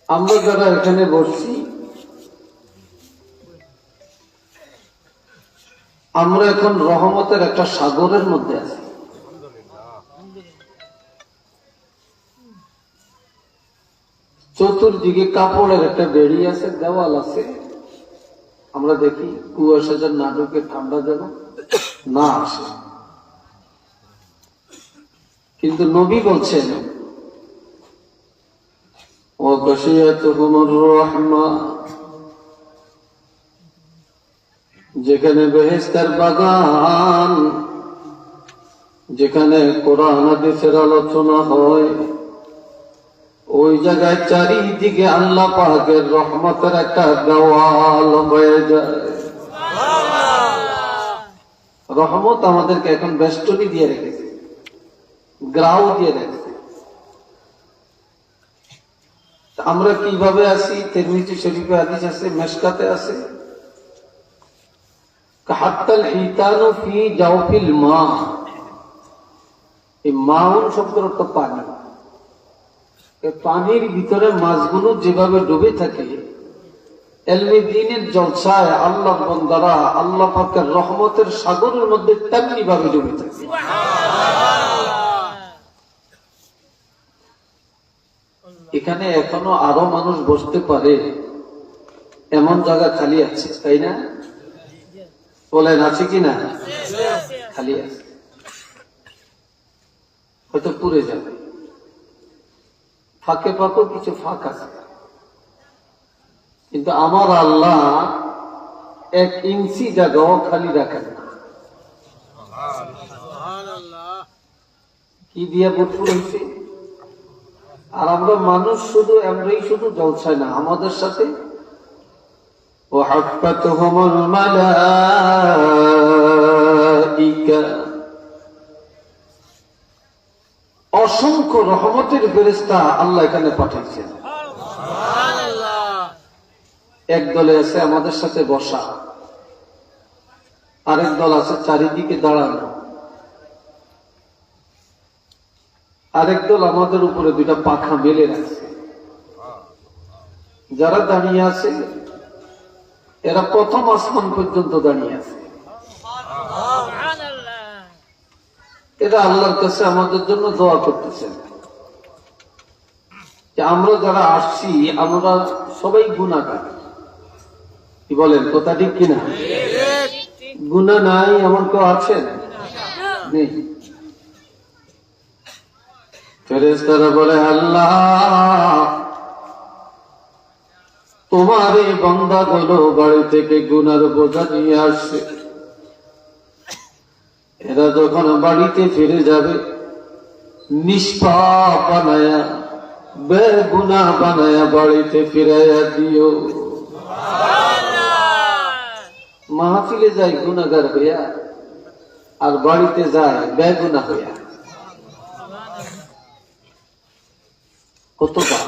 আমরা যারা এখানে বসছি, আমরা এখন রহমতের একটা সাগরের মধ্যে আছি। চতুর্দিকে কাপড়ের একটা বেড়ি আছে, দেওয়াল আছে। আমরা দেখি কুয়াশা যেন না ঢুকে, ঠান্ডা যেন না আসে। কিন্তু নবী বলছেন যেখানে বেহেশতের বাগান, যেখানে কোরআন হাদিসের আলোচনা হয়, ওই জায়গায় চারিদিকে আল্লাহ পাকের রহমতের একটা দেওয়াল হয়ে যায়। রহমত আমাদেরকে এখন বেষ্টনী দিয়ে রেখেছে, গ্রাউ দিয়ে রেখেছে। আমরা কিভাবে আছি? তিরমিজি শরীফে হাদিস আছে, মেশকাতে আছে, কাহাত্তাল হিতানু ফি জাওফিল মা। এই মাউন শব্দের অর্থ পানি। পানির ভিতরে মাছগুলো যেভাবে ডুবে থাকে, এলমে দ্বীনের জলসায় আল্লাহ বান্দারা আল্লাহ পাকের রহমতের সাগরের মধ্যে তেমনি ভাবে ডুবে থাকে। এখানে এখনো আরো মানুষ বসতে পারে এমন জায়গা খালি আছে, তাই না? বলেন আছে কিনা? খালি আছে, হয়তো পুড়ে যাবে। ফাঁকে ফাঁকেও কিছু ফাঁক আছে, কিন্তু আমার আল্লাহ 1 ইঞ্চি জায়গাও খালি রাখেন না। কি দিয়া ভরপুর হয়েছে। আর আমরা মানুষ শুধু আমরাই শুধু জলসায় না, আমাদের সাথে ওয়াহাফাতুহুমুল মালাইকা, অসংখ্য রহমতের ফেরেশতা আল্লাহ এখানে পাঠিয়েছেন। এক দলে আছে আমাদের সাথে বসা, আরেক দল আছে চারিদিকে দাঁড়ানো, আরেক দল আমাদের উপরে 2টা পাখা মেলে রাখছে। যারা দাঁড়িয়ে আছে এরা প্রথম আসমান পর্যন্ত দাঁড়িয়ে আছে। এরা আল্লাহর কাছে আমাদের জন্য দোয়া করতেছেন যে আমরা যারা আসছি আমরা সবাই গুনাহগার। কি বলেন, কথা ঠিক কিনা? গুনাহ নাই এমন কেউ আছেন? নেই। ফেরেশতারা বলে, আল্লাহ তোমার এই বান্দাগুলো বাড়ি থেকে গুনার বোঝা নিয়ে আসছে, এরা যখন বাড়িতে ফিরে যাবে নিষ্পাপ বানায়া বেগুনাহ বানায়া বাড়িতে ফিরাইয়া দিও। মাহফিলে যায় গুনাহগার হইয়া আর বাড়িতে যায় বেগুনাহ হইয়া। কতটা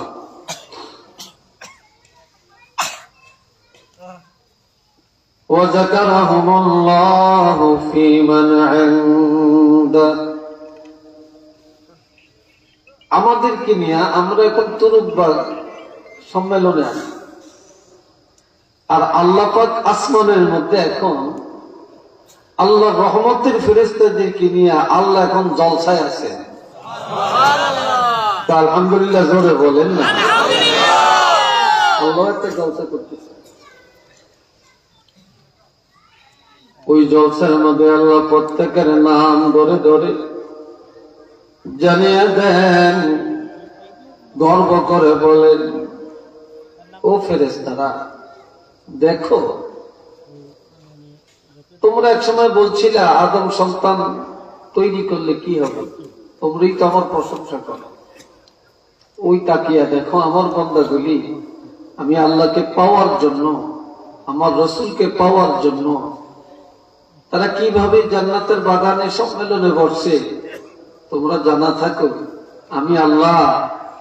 وذكرهم الله في من عنده। আমাদেরকে নিয়ে আমরা এখন তুরুকবাগ সম্মেলনে আছি, আর আল্লাহ পাক আসমানের মধ্যে এখন আল্লাহ রহমতের ফেরেশতাদেরকে নিয়ে আল্লাহ এখন জলসায় আছে। আলহামদুলিল্লাহ জোরে বলেন না। আল্লাহ একটা জলসা করতেছে। ওই জলসার মধ্যে আল্লাহ প্রত্যেকের নাম ধরে ধরে জানিয়ে দেন, গর্ব করে বলেন, ও ফেরেশতারা দেখো, তোমরা এক সময় বলছিলে আদম সন্তান তৈরি করলে কি হবে, তোমরাই তো আমার প্রশংসা করো। ওই তাকিয়া দেখো আমার বান্দাগুলি আমি আল্লাহকে পাওয়ার জন্য, আমার রসুলকে পাওয়ার জন্য তারা কিভাবে জান্নাতের বাগানে সম্মেলনে বসছে। তোমরা জানা থাকো আমি আল্লাহ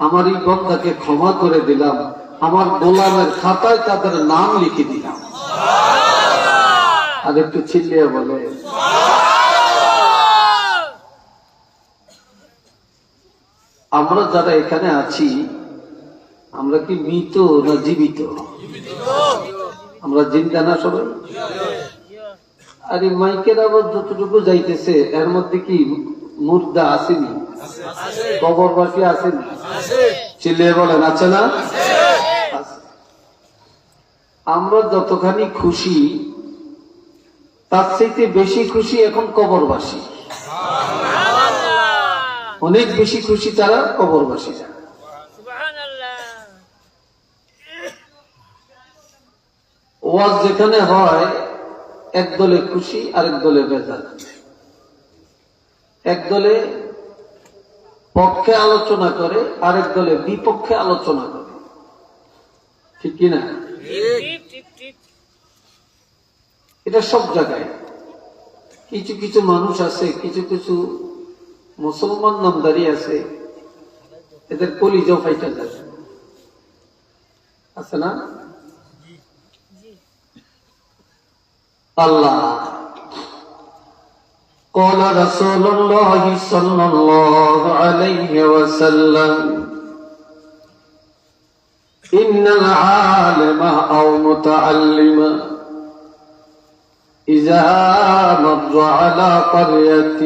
আমার এই বান্দাকে ক্ষমা করে দিলাম, আমার গোলামের খাতায় তাদের নাম লিখে দিলাম। আর একটু চিল্লিয়ে বলে, আমরা যারা এখানে আছি আমরা কি মৃত না জীবিত? আমরা জিন্দা না সবাই? আর এই মাইকের আবার যতটুকু যাইতেছে এর মধ্যে কি মুর্দা আসেনি? কবরবাসী আসেনি? চিল্লিয়ে বলেন আছে না? আমরা যতখানি খুশি তার চাইতে বেশি খুশি এখন কবরবাসী। অনেক বেশি খুশি তারা কবরবাসীরা। ওয়াজ যেখানে হয় এক দলে খুশি আরেক দলে বেজার, এক দলে পক্ষে আলোচনা করে আরেক দলে বিপক্ষে আলোচনা করে, ঠিক কিনা? এটা সব জায়গায়। কিছু কিছু মানুষ আছে, কিছু কিছু মুসলমান নামদারি আছে, এদের কলিজাও ফাইটা যায়, আছে না? আল্লাহ قال رسول الله صلى الله عليه وسلم إن العالم أو متعلم إذا مر على قرية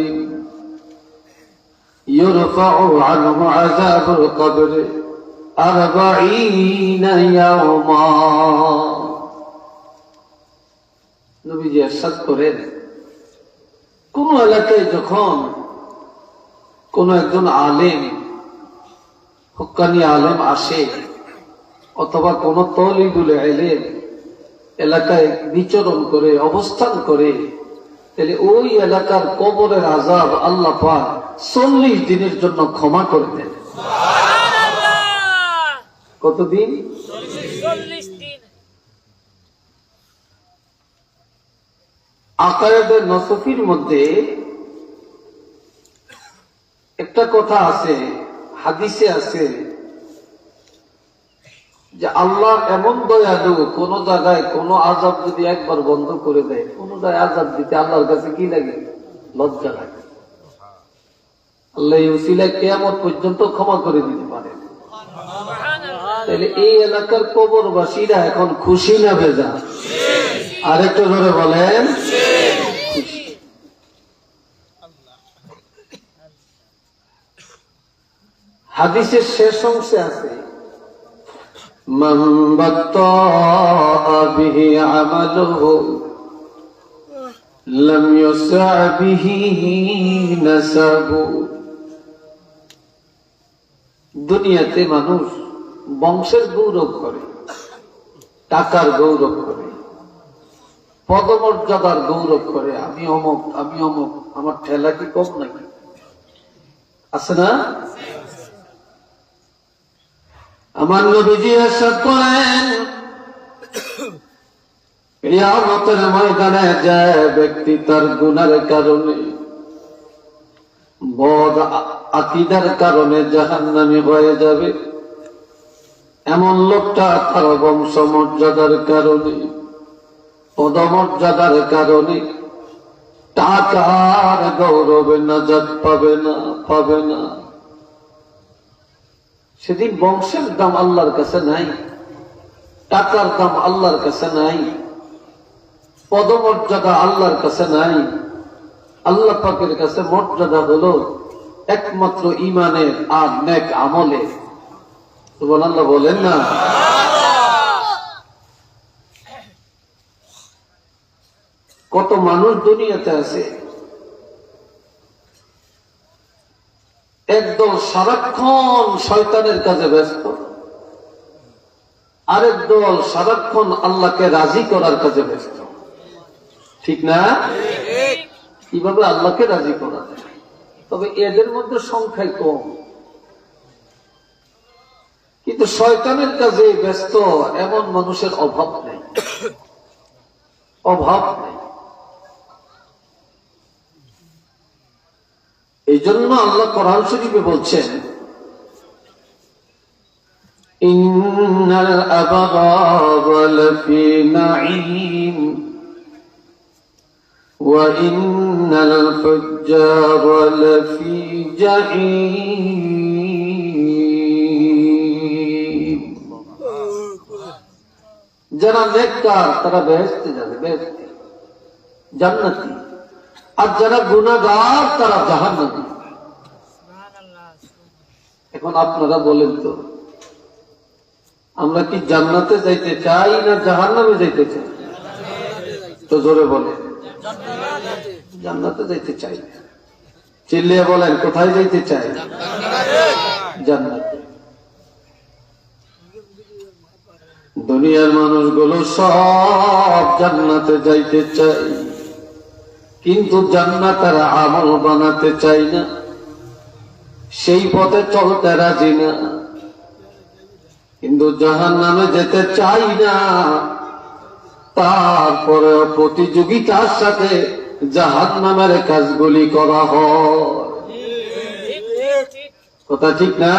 يرفع عنه عذاب القبر 40 يوما। নবীজি ইরশাদ করেন, কোন এলাকায় যখন কোন একজন আলেম, হক্কানি আলেম আসে অথবা কোন তলিবুল ইলম এলাকায় বিচরণ করে অবস্থান করে, তাহলে ওই এলাকার কবরের আযাব আল্লাহ পাক 40 দিনের জন্য ক্ষমা করে দেন। কতদিন? 40 দিন। আকায়েদে নসফির মধ্যে একটা কথা আছে, হাদিসে আছে যে আল্লাহ এমন দয়ালু, কোন জায়গায় কোন আযাব যদি একবার বন্ধ করে দেয়, কোন জায়গায় আযাব দিতে আল্লাহর কাছে কি লাগে? লজ্জা লাগে। আল্লাহ এই উসিলায় কিয়ামত পর্যন্ত ক্ষমা করে দিতে পারে। তাহলে এই এলাকার কবরবাসীরা এখন খুশি না বেজার? আরেকটু ধরে বলেন। হাদিসের শেষ অংশে আছে, মান বাত্তা বিহি আমালুহু লাম ইউসা বিহি নাসাবু। দুনিয়াতে মানুষ বংশের গৌরব করে, টাকার গৌরব করে, পদমর্যাদার গৌরব করে, আমি অমুক আমি অমুক, আমার ঠেলা কি কম নাকি? আছে না? আমার নবীজি ইরশাদ করেন, কিয়ামতের ময়দানে যে ব্যক্তি তার গুনাহের কারণে, বদ আকীদার কারণে জাহান্নামী হয়ে যাবে, এমন লোকটা তার বংশ মর্যাদার কারণে, পদমর্যাদার কারণে, টাকার গৌরবে নাজাত পাবে না, পাবে না। সেদিন বংশের দাম আল্লাহর কাছে নাই, টাকার দাম আল্লাহর কাছে নাই, পদমর্যাদা আল্লাহর কাছে নাই। আল্লাহ পাকের কাছে মর্যাদা হলো একমাত্র ঈমানের আর নেক আমলে। সুবহানাল্লাহ বলেন না? কত মানুষ দুনিয়াতে আছে, একদল সারাক্ষণ শয়তানের কাজে ব্যস্ত, আরেক দল সারাক্ষণ আল্লাহকে রাজি করার কাজে ব্যস্ত, ঠিক না? কিভাবে আল্লাহকে রাজি করা যায়? তবে এদের মধ্যে সংখ্যায় কম, কিন্তু শয়তানের কাজে ব্যস্ত এমন মানুষের অভাব নেই, অভাব নেই। এই জন্য আল্লাহ কোরআন শরীফে বলছেন, ইন্নাল আবরারা লাফি নাঈম ওয়া ইন্নাল ফুজ্জারা লাফি জাহিম। যারা নেককার তারা বেহেশতে যাবে, বেহেশতে জান্নাতি। আর যারা গুনাহগার তারা জাহান্নামী। এখন আপনারা বলেন তো, আমরা কি জান্নাতে যাইতে চাই না জাহান্নামে যাইতে চাই? তো জোরে বলেন। জান্নাতে যাইতে চাই। চিল্লিয়ে বলেন, কোথায় যাইতে চাই? জান্নাতে। দুনিয়ার মানুষগুলো সব জান্নাতে যাইতে চাই, কিন্তু জান্নাতের আমল বানাতে চাই না, সেই পথে চলতে রাজি না। কিন্তু জাহান্নামে যেতে চাই না, তারপরে প্রতিযোগিতার সাথে জাহান্নামের কাজগুলি করা হয়। কথা ঠিক না?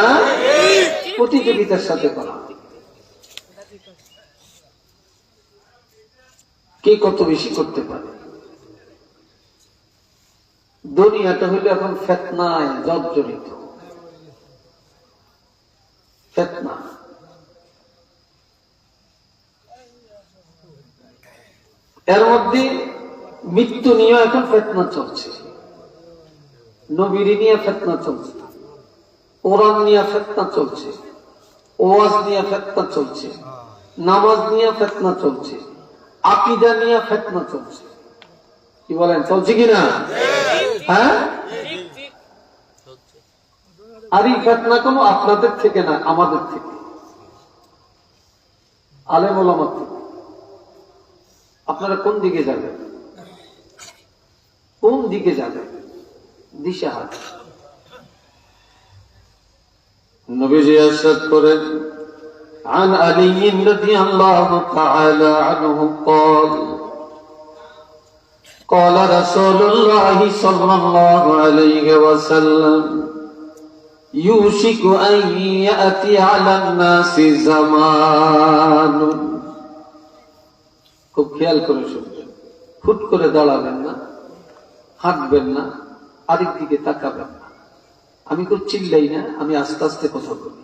প্রতিযোগিতার সাথে করা হয়। কে কত বেশি করতে পারে? দুনিয়াটা হইলে এখন ফিতনায় জর্জরিত। ফিতনা। এর মধ্যে মৃত্যু নিয়ে এখন ফিতনা চলছে, নবীর নিয়ে ফিতনা চলছে, কোরআন নিয়ে ফিতনা চলছে, ওয়াজ নিয়ে ফিতনা চলছে, নামাজ নিয়ে ফিতনা চলছে, আকীদা নিয়ে ফিতনা চলছে। কি বলেন, চলছে কিনা? হ্যাঁ। আর এই ফিতনা কোনো আপনাদের থেকে না, আমাদের থেকে, আলেম ওলামার থেকে। আপনারা কোন দিকে যাবেন? কোন দিকে যাবেন? দিশাহারা। নবীজি ইরশাদ করেন, عن علي رضي الله تعالى عنه قال قال رسول الله صلى الله عليه وسلم يوشك أن يأتي على الناس زمان। খুব খেয়াল করে শুনবেন, ফুট করে দাঁড়াবেন না, হাঁটবেন না, আরেক দিকে তাকাবেন না। আমি খুব চিল্লাই না, আমি আস্তে আস্তে কথা বলি।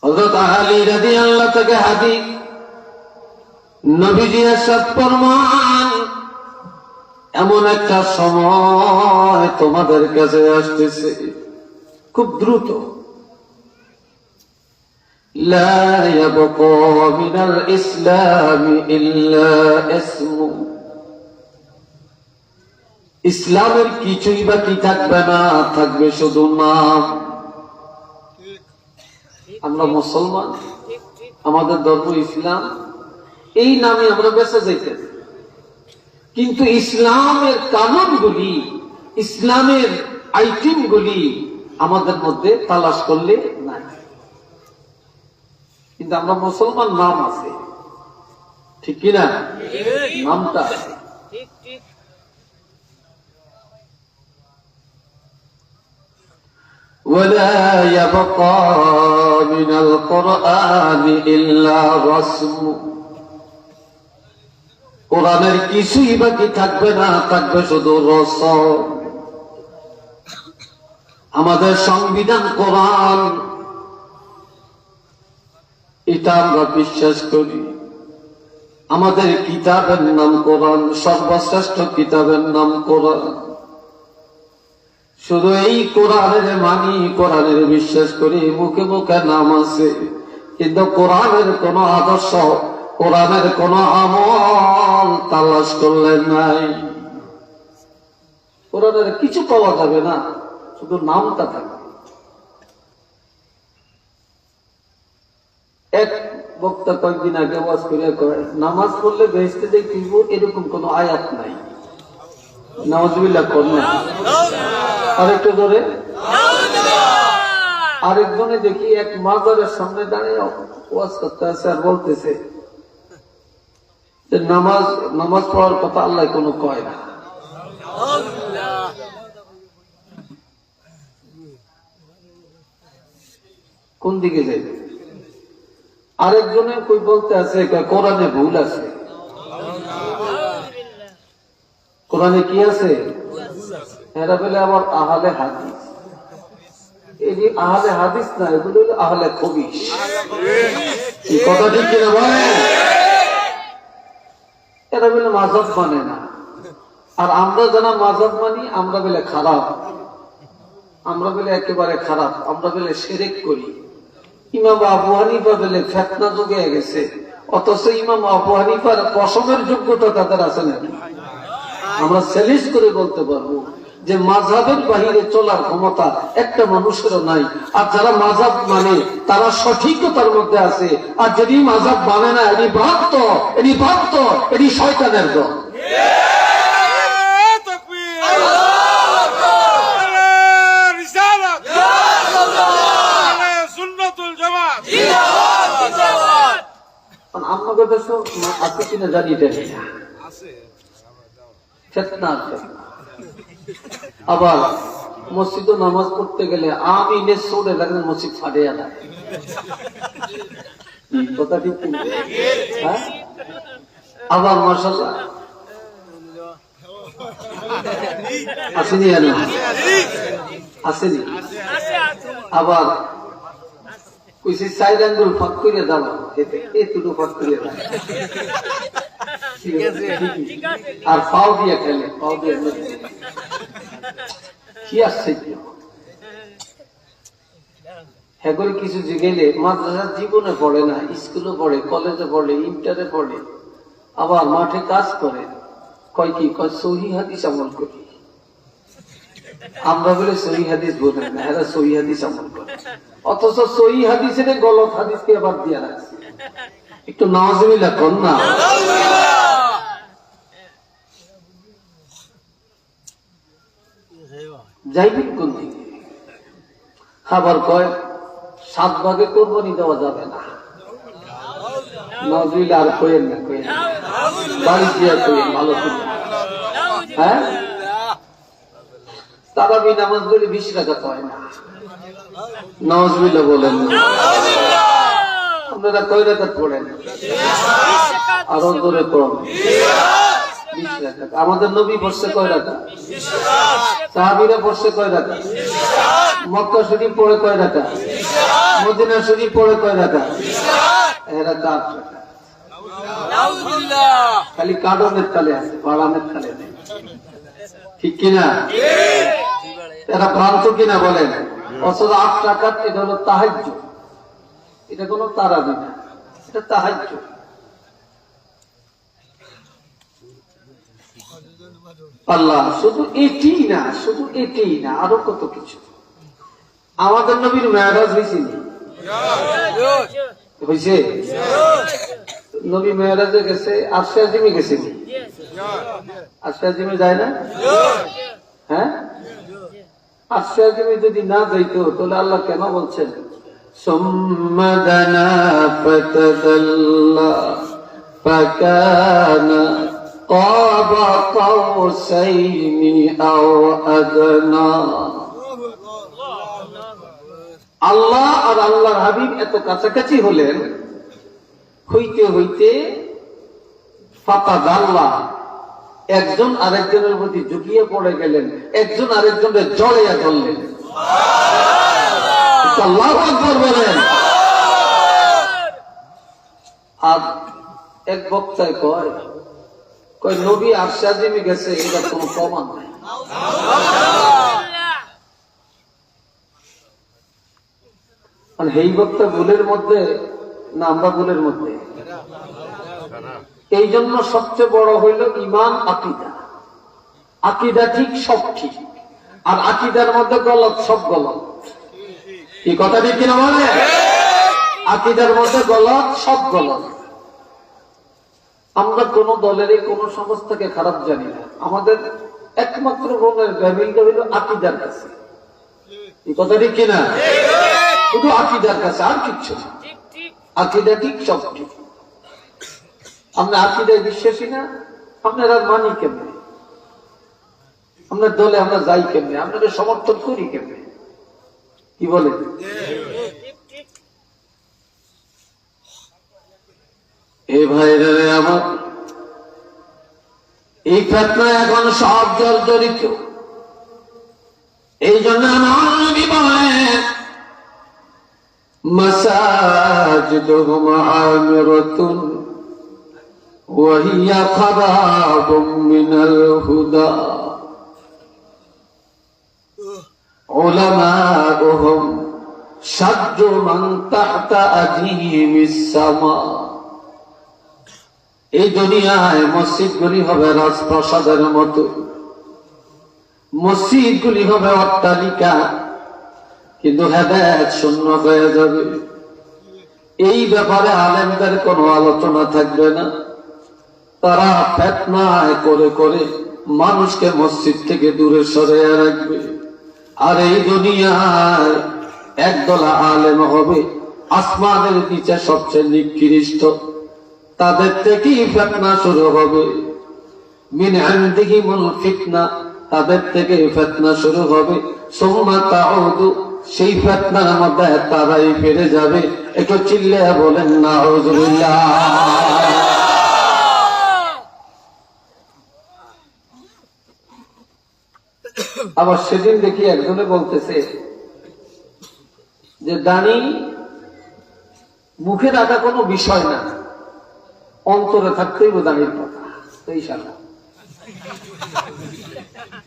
হযরত আলী রাদিয়াল্লাহু থেকে হাদিস, নবীজি ইরশাদ ফরমান, এমন একটা সময় তোমাদের কাছে আসতেছে খুব দ্রুত, লা ইয়াবকা মিনাল ইসলামি ইল্লা ইসমু, ইসলামের কিছুই বাকি থাকবে না, থাকবে শুধু নাম। আমরা মুসলমান, আমাদের ধর্ম ইসলাম, এই নামে আমরা বেঁচে যাইতেন। কিন্তু ইসলামের কানুনগুলি, ইসলামের আইটেমগুলি আমাদের মধ্যে তালাশ করলে নাই। কিন্তু আমরা মুসলমান, নাম আছে, ঠিক কিনা? নামটা আছে। ولا يبقى من القرآن إلا رسم, কোরআনের কিছুই বাকি থাকবে না, থাকবে শুধু রসম। আমাদের সংবিধান কোরআন, এটা আমরা বিশ্বাস করি। আমাদের কিতাবের নাম কোরআন, সর্বশ্রেষ্ঠ কিতাবের নাম কোরআন। শুধু এই কোরআনের মানি, কোরআনের বিশ্বাস করি, মুখে মুখে নাম আছে, কিন্তু কোরআনের কোন আদর্শ, কোরআনের কোন আমল তালাশ করলে নাই। কোরআনের কিছু পাওয়া যাবে না, শুধু নামটা থাকবে। এক বক্তা কয়েকদিন আগে ওয়াজ করে কয়, নামাজ পড়লে বেহেশতে যাই ফিরব, এরকম কোন আয়াত নাই। নাউজুবিল্লাহ করলেন। আরেকটু ধরে আরেকজনে দেখি এক মাজারের সামনে দাঁড়িয়ে ওয়াজ করতে আছে আর বলতেছে যে নামাজ পড়ার কথা আল্লাহ কোনো কয় না। কোন দিকে যাইবে? আরেকজনে কই বলতে আছে কোরআনে ভুল আছে। কোরআনে কি আছে? এরা বলে আবার আহলে হাদিস, এটি আহলে হাদিস না, এগুলো হলো আহলে খবিস। এই কথা ঠিক কিনা বলেন? এরা বলে মাযহাব মানে না, আর আমরা যারা মাযহাব মানি আমরা বলে খারাপ, আমরা বলে একেবারে খারাপ, আমরা বলে শিরক করি। ইমাম আবু হানিফা বলে ফিতনা যুগে গেছে, অথচ ইমাম আবু হানিফার কসমের যোগ্যতা তাদের আছে নাকি? আমরা চ্যালেঞ্জ করে বলতে পারবো যে মাযহাবের বাহিরে চলার ক্ষমতা একটা মানুষেরও নাই। আর যারা মাযহাব মানে তারা সঠিকতার মধ্যে আছে, আর যদি মাযহাব মানে না এটি ভ্রান্ত, এটি ভ্রান্ত, এটি শয়তানের দল। আমাদের দেশে আছে কিনা জানি না, আবার মসজিদে নামাজ পড়তে গেলে আমি নেশোরে লাগলে মসজিদ ফাটে না, কথা ঠিক কিনা? হ্যাঁ, আবার মাশাআল্লাহ আসেনি, আসেনি, আবার কইছি সাইড আঙ্গুল ফাঁক করে দাও, এতটুকু ফাঁক করে দাও, আর পাও দিয়ে খেলে, পাও দিয়ে কি আসছে হ্যাঁ করে কিছু গেলে মাদ্রাসার জীবনে পড়ে না, স্কুলে পড়ে, কলেজে পড়ে, ইন্টারে পড়ে, আবার মাঠে কাজ করে, কয় কি কয় সহিহ হাদিস আমল করি। আমরা বলে সহিহ হাদিস বলে না, এরা সহিহ হাদিস আমল করে, অথচ সহিহ হাদিসের গলত হাদিসকে আবার দিয়ে রাখছে। একটু নাউজুবিল্লাহ কর না। যাইবেন কোন দিকে? খাবার কয় 7 ভাগে কোরবানি দেওয়া যাবে না। নাউজুবিল্লাহ আর কইেন না, কইেন না, বাড়ি দিয়ে কইেন ভালো করে। হ্যাঁ, তারাবি নামাজ বলে 20 রাকাত হয় না। নাউজুবিল্লাহ বলেন না। আপনারা কয় রাকাত পড়েন? আরো জোরে পড়ুন। 20 রাকাত। আমাদের নবী পড়ছে কয় রাকাত? সাহাবীরা পড়ছে কয় রাকাত? মক্কা শরীফ পড়ে কয় রাকাত? মদিনা শরীফ পড়ে কয় রাকাত? এরা 8 রাকাত। খালি কাডনের তালে আছে, বাড়ানের তালে নেই। ঠিক কিনা? এরা ভ্রান্ত কিনা বলেন? অথচ 8 রাকাত এটা হলো তাহাজ্জুদ, এটা কোনো তারাবি না, এটা তাহাজ্জুদ। আল্লাহ শুধু এটি না, শুধু এটি না, আরো কত কিছু। আমাদের নবীর মেরাজ হয়েছিল, হয়েছে? নবী মেরাজে গেছে, আরশে আজিমে গেছে, আরশে আজিমে যায় না? হ্যাঁ, আরশে আজিমে যদি না যাইতো তাহলে আল্লাহ কেন বলছেন সুম্মা দানা ফাতাদাল্লা ফাকানা ক্বাবা কাউসাইনি আও আদনা? আল্লাহ আর আল্লাহর হাবিব এত কাছাকাছি হলেন, হইতে হইতে ফাতাদাল্লা, একজন আরেকজনের প্রতি ঝুঁকিয়ে পড়ে গেলেন, একজন আরেকজনের জড়াইয়া ধরলেন। আল্লাহু আকবার বলেন। আর এক বক্তায় কয় নবী আরশে আজিমে গেছে, এটা কোনো প্রমাণ নাই। এই বক্তা ভুলের মধ্যে না, আমরা ভুলের মধ্যে। এই জন্য সবচেয়ে বড় হইল ঈমান, আকীদা। আকীদা ঠিক, সব ঠিক, আর আকীদার মধ্যে গলত, সব গলত। এই কথা ঠিক কিনা বলে? আকীদার মধ্যে গলত, সব গলত। আমরা কোন দলেরই কোন সংস্থাকে খারাপ জানি না, আমাদের একমাত্র ভূমিকা হইল আকীদার কাছে। এই কথা ঠিক কিনা? শুধু আকীদার কাছে, আর কিচ্ছু না। আকীদা ঠিক, সব ঠিক। আমরা আকীদায় বিশ্বাসী না, আপনারা মানি কেমনে? আপনার দলে আমরা যাই কেমনে? আপনাদের সমর্থন করি কেমনে? কি বলে? এ ভাইরা আমার, এই ফিতনা এখন সব জর্জরিত। এই জন্য আমার নবী বলেন মাসাজিদুহুম আমিরাতুন ওয়া হিয়া খারাবুম মিনাল হুদা উলামাউহুম শাদ্দু মান তাহতা আদিমিস সামা। এই দুনিয়ায় মসজিদগুলি হবে রাজপ্রাসাদের মতো, মসজিদগুলি হবে অট্টালিকা, কিন্তু হেদায়েত শূন্য হয়ে যাবে। এই ব্যাপারে আলেমদের কোনো আলোচনা থাকবে না। তারা ফিতনায় করে করে মানুষকে মসজিদ থেকে দূরে সরিয়ে রাখবে। আর এই দুনিয়ায় একদল আলেম হবে আসমানের নিচে সবচেয়ে নিকৃষ্ট, তাদের থেকেই ফিতনা শুরু হবে। মিন ইনদিহিমুল ফিতনা, তাদের থেকে ফিতনা শুরু হবে। সুম্মা তাউদু, সেই ফিতনার মধ্যে তারাই ফিরে যাবে। একটু চিল্লায়া বলেন নাউযুবিল্লাহ। আবার সেদিন দেখি একজনে বলতেছে যে দাড়ি মুখে রাখা কোনো বিষয় না, অন্তরে থাকতেই দাঁড়িয়ে কথা। এই শালা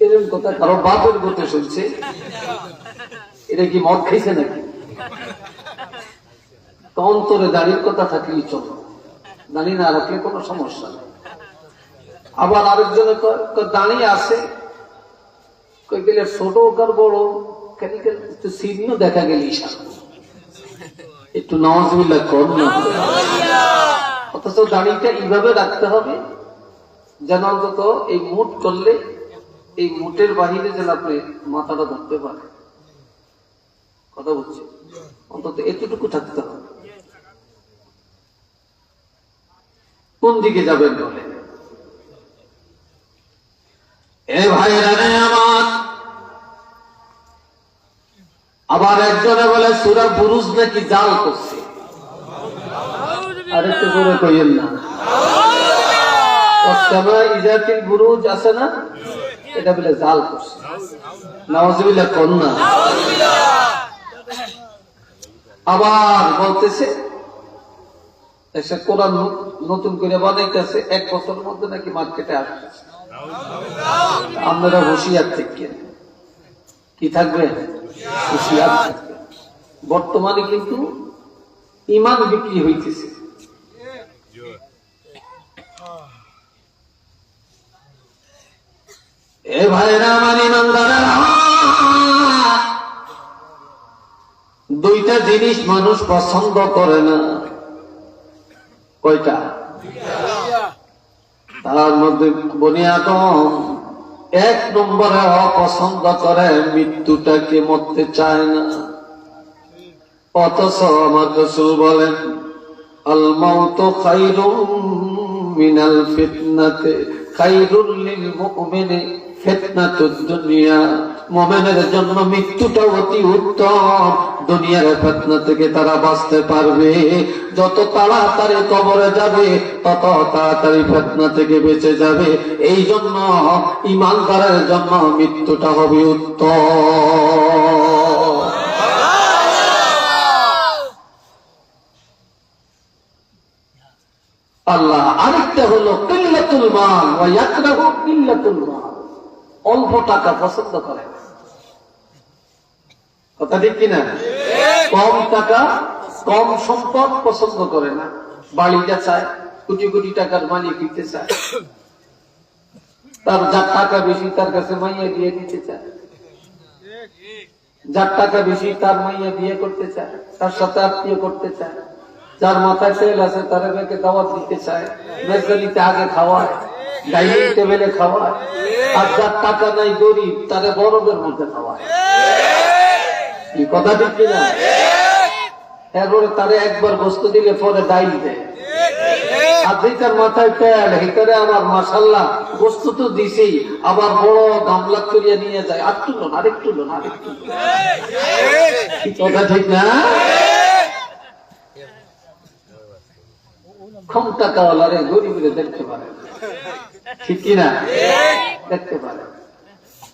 এরকম কথা কারো বাপের মতো শুনছে। এটা কি মদ খাইছে নাকি? অন্তরে দাঁড়িয়ে কথা থাকলেই চলো, দাঁড়িয়ে না রাখলে কোনো সমস্যা নেই। আবার আরেকজনে দাঁড়িয়ে আছে কই গেলে ছোট কার বড় কেনিকেল একটু চিহ্ন দেখা গেল, একটু নাউযুবিল্লাহ কর না। অথচ দাড়িটা এইভাবে রাখতে হবে যেন অন্তত এই মুঠ করলে এই মুঠের বাহিরে যেন আপনি মাথাটা ধরতে পারে। কথা বলছি, অন্তত এতটুকু থাকতে হবে। কোন দিকে যাবেন বলে? এ ভাইরা রে আমার, আবার একজনে বলে সূরা বুরুজ নাকি জাল করছে। আরেকটু করে কইেন না, ইজাতিল বুরুজ আছে না, এটা বলে জাল করছে। নাউযুবিল্লাহ কোন না। আবার বলতেছে এসে কোরআন নতুন করে বানাইতেছে, 1 বছরের মধ্যে নাকি মার্কেটে আসতেছে। আপনারা হুঁশিয়ার থেকে কি থাকবে, হুঁশিয়ার থাকবে। বর্তমানে কিন্তু ইমান বিক্রি হইতেছে। এ ভাইরা আমার ইমানদারেরা, দুইটা জিনিস মানুষ পছন্দ করে না। কয়টা? তার মধ্যে বনি আদম 1 নম্বরে অপছন্দ করে মৃত্যুটাকে, মরতে চায় না। অথচ আমার রাসূল বলেন আল মাউতু খায়রুম মিনাল ফিতনাতি খায়রুল লিল মুমিনি ফিতনাতুদ দুনিয়া। মুমিনের জন্য মৃত্যুটা অতি উত্তম, দুনিয়ার ফিতনা থেকে তারা বাঁচতে পারবে। যত তাড়াতাড়ি কবরে যাবে তত তাড়াতাড়ি ফিতনা থেকে বেঁচে যাবে। এই জন্য ঈমানদারের জন্য মৃত্যুটা হবে উত্তম। আল্লাহ আরেকটা হলো কিল্লাতুল মাল ওয়া ইয়াকরাহু কিল্লাতুল মাল, অল্প টাকা পছন্দ করে। কথা ঠিক কিনা? কম টাকা কম সম্পদ পছন্দ করে না। বাড়িটা চায়, কোটি কোটি টাকার মালিক হইতে চায়। তার যার টাকা বেশি তার কাছে মাইয়া দিয়ে দিতে চায়, যার টাকা বেশি তার মাইয়া বিয়ে করতে চায়, তার সাথে আত্মীয় করতে চায়। যার মাথায় তেল আছে তার মেয়েকে দাওয়াত দিতে চায়, মেজবানিতে আগে খাওয়ায়, ডাইনিং টেবিলে খাওয়ায়। আর যার টাকা নাই গরিব তারে বরফের মধ্যে খাওয়ায়। কি কথা ঠিক কিনা? এরপরে তারে একবার বস্তু দিলে পরে ডাইল দেয়। আর যেটার মাথায় তেল হেটারে আমার মাশাআল্লাহ বস্তু তো দিছেই, আবার বড় গামলা করিয়া নিয়ে যায়। আর তুলুন, আরেকটু লোন, আরেকটু। কি কথা ঠিক না? কম টাকাওয়ালারে গরিবরে দেখতে পারে, ঠিক কিনা? দেখতে পারে।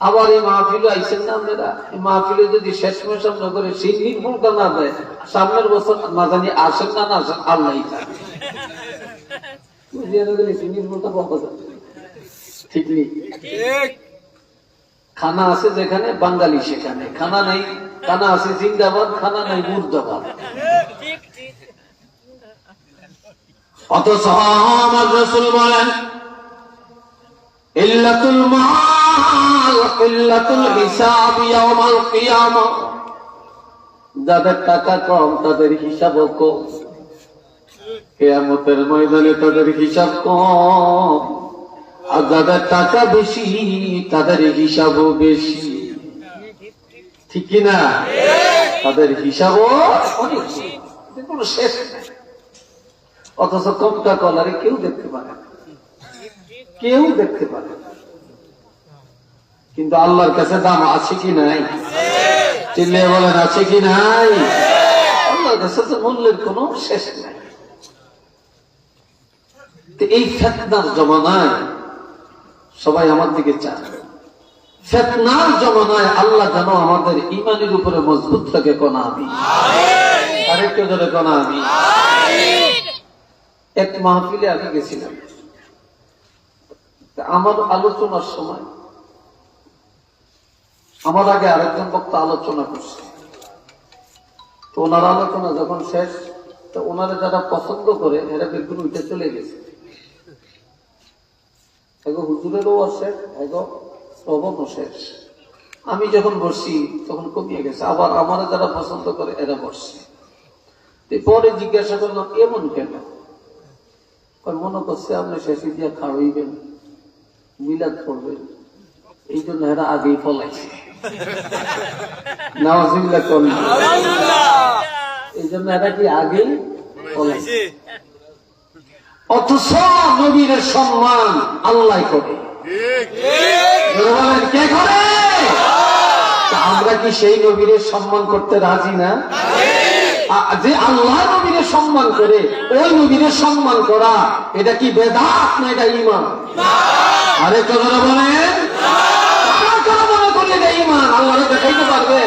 আবার এই মাহফিলে আইসেন না আপনারা, এই মাহফিলে যদি শেষমেশ আমরা করে সেই নির্ভুলতা না দেয়, সামনের বছর না জানি আসেন না না আসেন, আল্লাহ নির্ভুলতা পাওয়া যাবে। ঠিক নেই, খানা আছে যেখানে বাঙালি সেখানে, খানা নাই, খানা আছে জিন্দাবাদ, খানা নাই মুর্দাবাদ। অথচ আমার রাসূল বলেন ইল্লাতুল মাল ইল্লাতুল হিসাব ইয়াউমাল কিয়ামা, যাদের টাকা কম তাদের হিসাবও কম, কিয়ামতের ময়দানে তাদের হিসাব কম, আর যাদের টাকা বেশি তাদের হিসাবও বেশি। ঠিক কিনা? তাদের হিসাবও অনেক, কোনো শেষ নাই। অথচ কম টাকা কেউ দেখতে পারে না, কেউ দেখতে পারে না। কিন্তু আল্লাহর কাছে দাম আছে কি নাই? চিল্লিয়ে বলেন আছে কি নাই? আল্লাহর কাছে তো মূল্যের কোনো শেষ নাই। এই ফিতনার জমানায় সবাই আমার দিকে চায়, ফিতনার জমানায় আল্লাহ যেন আমাদের ঈমানের উপরে মজবুত থাকে। কোন আমি আরেকটু ধরে কোন আমি। এক মাহফিলে আমি গেছিলাম, আমার আলোচনার সময় আমার আগে আরেকজন বক্তা আলোচনা করছে, তো ওনার আলোচনা যখন শেষ, তো ওনারা যারা পছন্দ করে এরা বেগুন উঠে চলে গেছে। এগো হুজুরেরও শেষ, এগো শ্রবণও শেষ। আমি যখন বসছি তখন কমিয়ে গেছে, আবার আমার যারা পছন্দ করে এরা বসছে। পরে জিজ্ঞাসা করলাম এমন কেন? মনে করছে আপনি শেষে দিয়ে খাওয়াইবেন, মিলাদ করবেন, এই জন্য এরা আগেই পলাইছে। নাউযুবিল্লাহ করলেন, এই জন্য এরা কি আগেই পলাইছে। অথচ নবীর সম্মান আল্লাহ করে, কে করে? আমরা কি সেই নবীর সম্মান করতে রাজি না? যে আল্লাহ নবীর সম্মান করে ওই নবীর সম্মান করা, এটা কি বেদাত না এটা ঈমান? আরে কথা বলেন, মনে করলে এটা ঈমান, আল্লাহ দেখাইতে পারবে।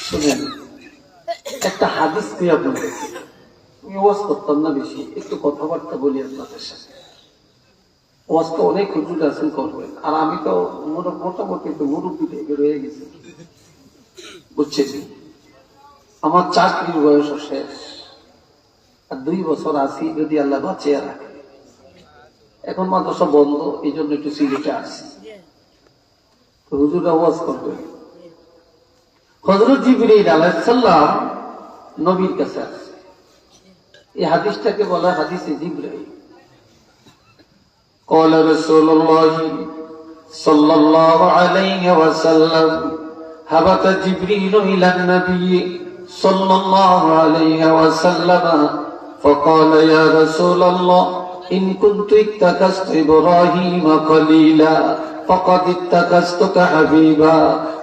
শুনেন একটা হাদিস দিয়ে আপনাদের, আমি ওয়াজ করতাম না বেশি, একটু কথাবার্তা বলি আপনাদের সাথে। ওয়াজ তো অনেক হুজুর আছেন করবেন, আর আমি তো মোটামুটি একটু মুরব্বী থেকে রয়ে গেছি, বুঝছেন? আমার চাকরির বয়স শেষ, আর 2 বছর আছি যদি আল্লাহ বাঁচিয়ে রাখে। এখন মাদ্রাসা বন্ধ, এই জন্য একটু সিলেটে আসছি, হুজুরা ওয়াজ করবেন। হযরত জিবরীল আলাইহিস সালাম নবীর কাছে আসছে, এই হাদিসটাকে বলা হাদিসে জিবরাইল। قال رسول الله صلى الله عليه وسلم هبط جبريل إلى النبي صلى الله عليه وسلم فقال يا رسول الله إن كنت اتخذت إبراهيم خليلا فقد اتخذتك حبيبا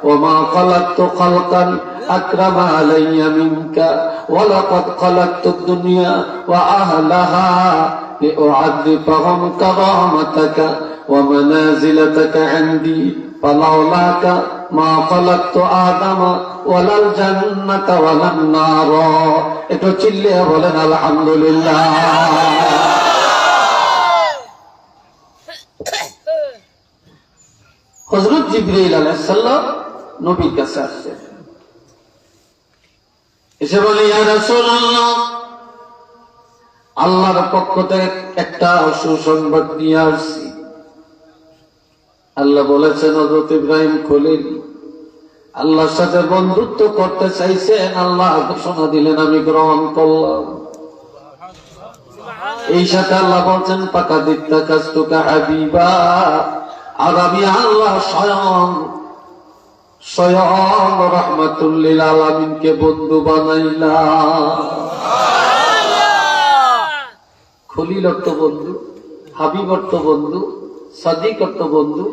وما خلقت خلقا أكرم علي منك ولقد خلقت الدنيا وأهلها لأعذبهم كرامتك ومنازلتك عندي فلولاك ما خلقت آدم ولا الجنة ولا النار. একটু চিল্লিয়ে বলেন আলহামদুলিল্লাহ। হযরত জিবরাইল আলাইহিস সালাম নবীর কাছে আসছেন, এসে বলে ইয়া রাসূলুল্লাহ, আল্লাহর পক্ষ থেকে একটা সুসংবাদ নিয়ে আসছি। আল্লাহ বলেছেন হযরত ইব্রাহিম খলিল আল্লাহর সাথে বন্ধুত্ব করতে চাইছেন, আল্লাহ ঘোষণা দিলেন আমি গ্রহণ করলাম। এই সাথে আল্লাহ বলছেন ফাকাদ ইত্তাখাযতুকা হাবিবা, আর আমি আল্লাহ স্বয়ং রাহমাতুল লিল আলামিনকে বন্ধু বানাইলাম। খলিল অর্থ বন্ধু, হাবিব অর্থ বন্ধু, সাদিক অর্থ বন্ধু,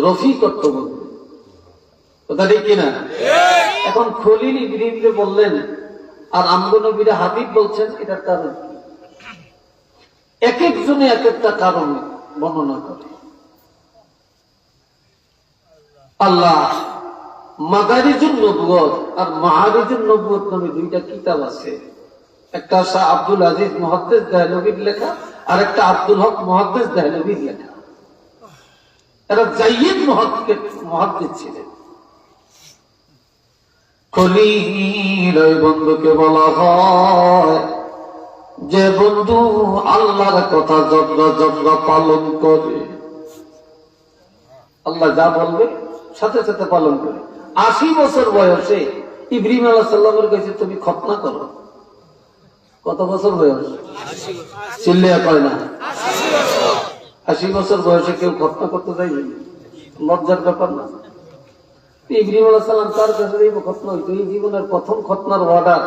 রফিক অর্থ বন্ধু। কথা ঠিক কিনা? এখন খলিল ইব্রাহিমকে বললেন আর আমগো নবীরা হাবিব বলছেন, এটার কারণ কি? এক একজনে এক একটা কারণ বর্ণনা করে। আল্লাহ মাদারিজুন নবুয়ত আর মাআরিজুন নবুয়ত নামে দুইটা কিতাব আছে। একটা শাহ আব্দুল আজিজ মুহাদ্দিস দেহলভির লেখা, আর একটা আব্দুল হক মুহাদ্দিস দেহলভির লেখা। এরা জাইয়িদ মুহাদ্দিস ছিলেন। খলিল ওই বন্ধুকে বলা হয় যে বন্ধু আল্লাহর কথা যত্ন পালন করে, আল্লাহ যা বলবে সাথে সাথে পালন করে। 80 বছর বয়সে ইব্রাহিম আলাইহিস সালামের কাছে তুমি খতনা করো। কত বছর বয়স? চিল্লিয়া কয় না? 80 বছর বয়সে কেউ খতনা করতে যাইবে? লজ্জার ব্যাপার না? ইব্রাহিম আলাইহিস সালাম তার কাছে খতনা হইতো, এই জীবনের প্রথম খতনার অর্ডার।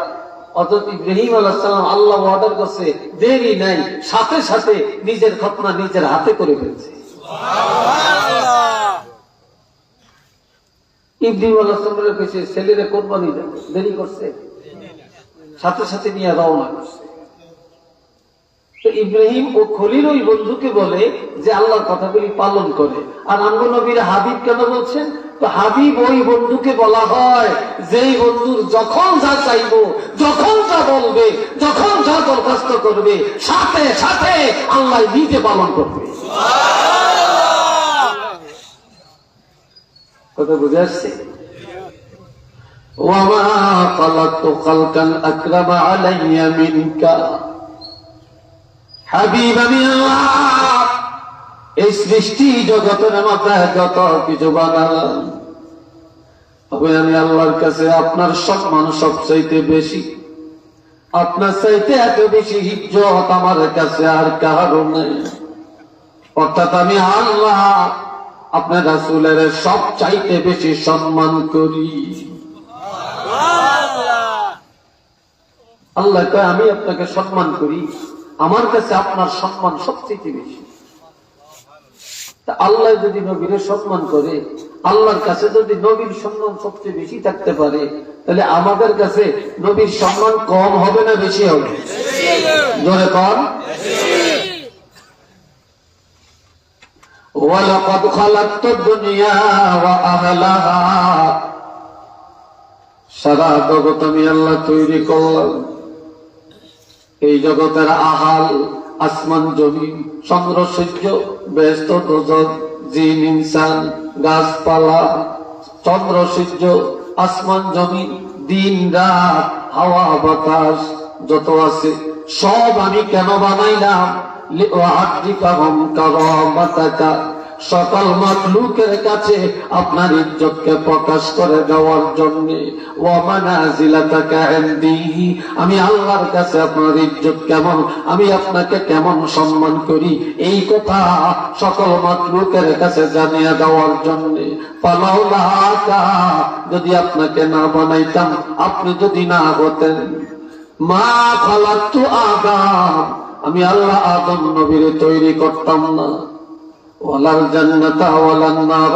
অথচ ইব্রাহিম আলাইহিস সালাম আল্লাহ অর্ডার করছে, দেরি নাই, সাথে সাথে নিজের খতনা নিজের হাতে করে ফেলছে। ইব্রাহিম আলাইহিস সালামের কাছে ছেলেরে কোরবানি দেন, দেরি করছে, সাথে সাথে নিয়ে রওনা করছে। তো ইব্রাহিম ও খলিল ওই বন্ধুকে বলে যে আল্লাহর কথাগুলি পালন করে। আর আমগো নবীরা হাবিব কেন বলছেন? তো হাবিব ওই বন্ধুকে বলা হয় যেই বন্ধুর যখন যা চাইবো, যখন যা বলবে, যখন যা দরখাস্ত করবে, সাথে সাথে আল্লাহ নিজে পালন করবে। কথা বুঝে আসছে? ওয়ামা খালাকতু খালকান আকরামা আলাইয়া মিনকা। হাবিব আমি আল্লাহ এই সৃষ্টি জগতের মধ্যে যত কিছু বানালাম, তবে আমি আল্লাহর কাছে আপনার সম্মান সবচাইতে বেশি, আপনার চাইতে এত বেশি ইজ্জত আমার কাছে আর কারো নেই। অর্থাৎ আমি আল্লাহ আপনার রাসূলের সব চাইতে বেশি সম্মান করি। আল্লাহ কয় আমি আপনাকে সম্মান করি, আমার কাছে আপনার সম্মান সবচেয়ে বেশি। আল্লাহ যদি নবীর সম্মান করে, আল্লাহর কাছে যদি নবীর সম্মান সবচেয়ে বেশি থাকতে পারে, তাহলে আমাদের কাছে নবীর সম্মান কম হবে না বেশি হবে? জোরে কম। ওয়ালাকাদ খালাকতুদ দুনিয়া ওয়া আহলাহা। সারা জগৎ আমি আল্লাহ তৈরি করলাম। এই জগতের আহাল, আসমান জমিন, চন্দ্র সূর্য, বেহেশত দোজখ, জিন ইনসান, গাছপালা, চন্দ্র সূর্য, আসমান জমিন, দিন রাত, হাওয়া বাতাস যত আছে সব আমি কেন বানাইলাম? লিউআযিবাহুম কারামাতাকা, সকল মাখলুকের কাছে আপনার ইজ্জতকে প্রকাশ করে দেওয়ার জন্য। ওয়া মানাজিলাতাকা ইনদি, আমি আল্লাহর কাছে আপনার ইজ্জত কেমন, আমি আপনাকে কেমন সম্মান করি, এই কথা সকল মাখলুকের কাছে জানিয়ে দেওয়ার জন্য। ফালাউলাকা, যদি আপনাকে না বানাইতাম, আপনি যদি না হতেন, মা খালাকতু আদম, আমি আল্লাহ আদম নবীরে তৈরি করতাম না। ওয়ালাল জান্নাতা ওয়ালান নার,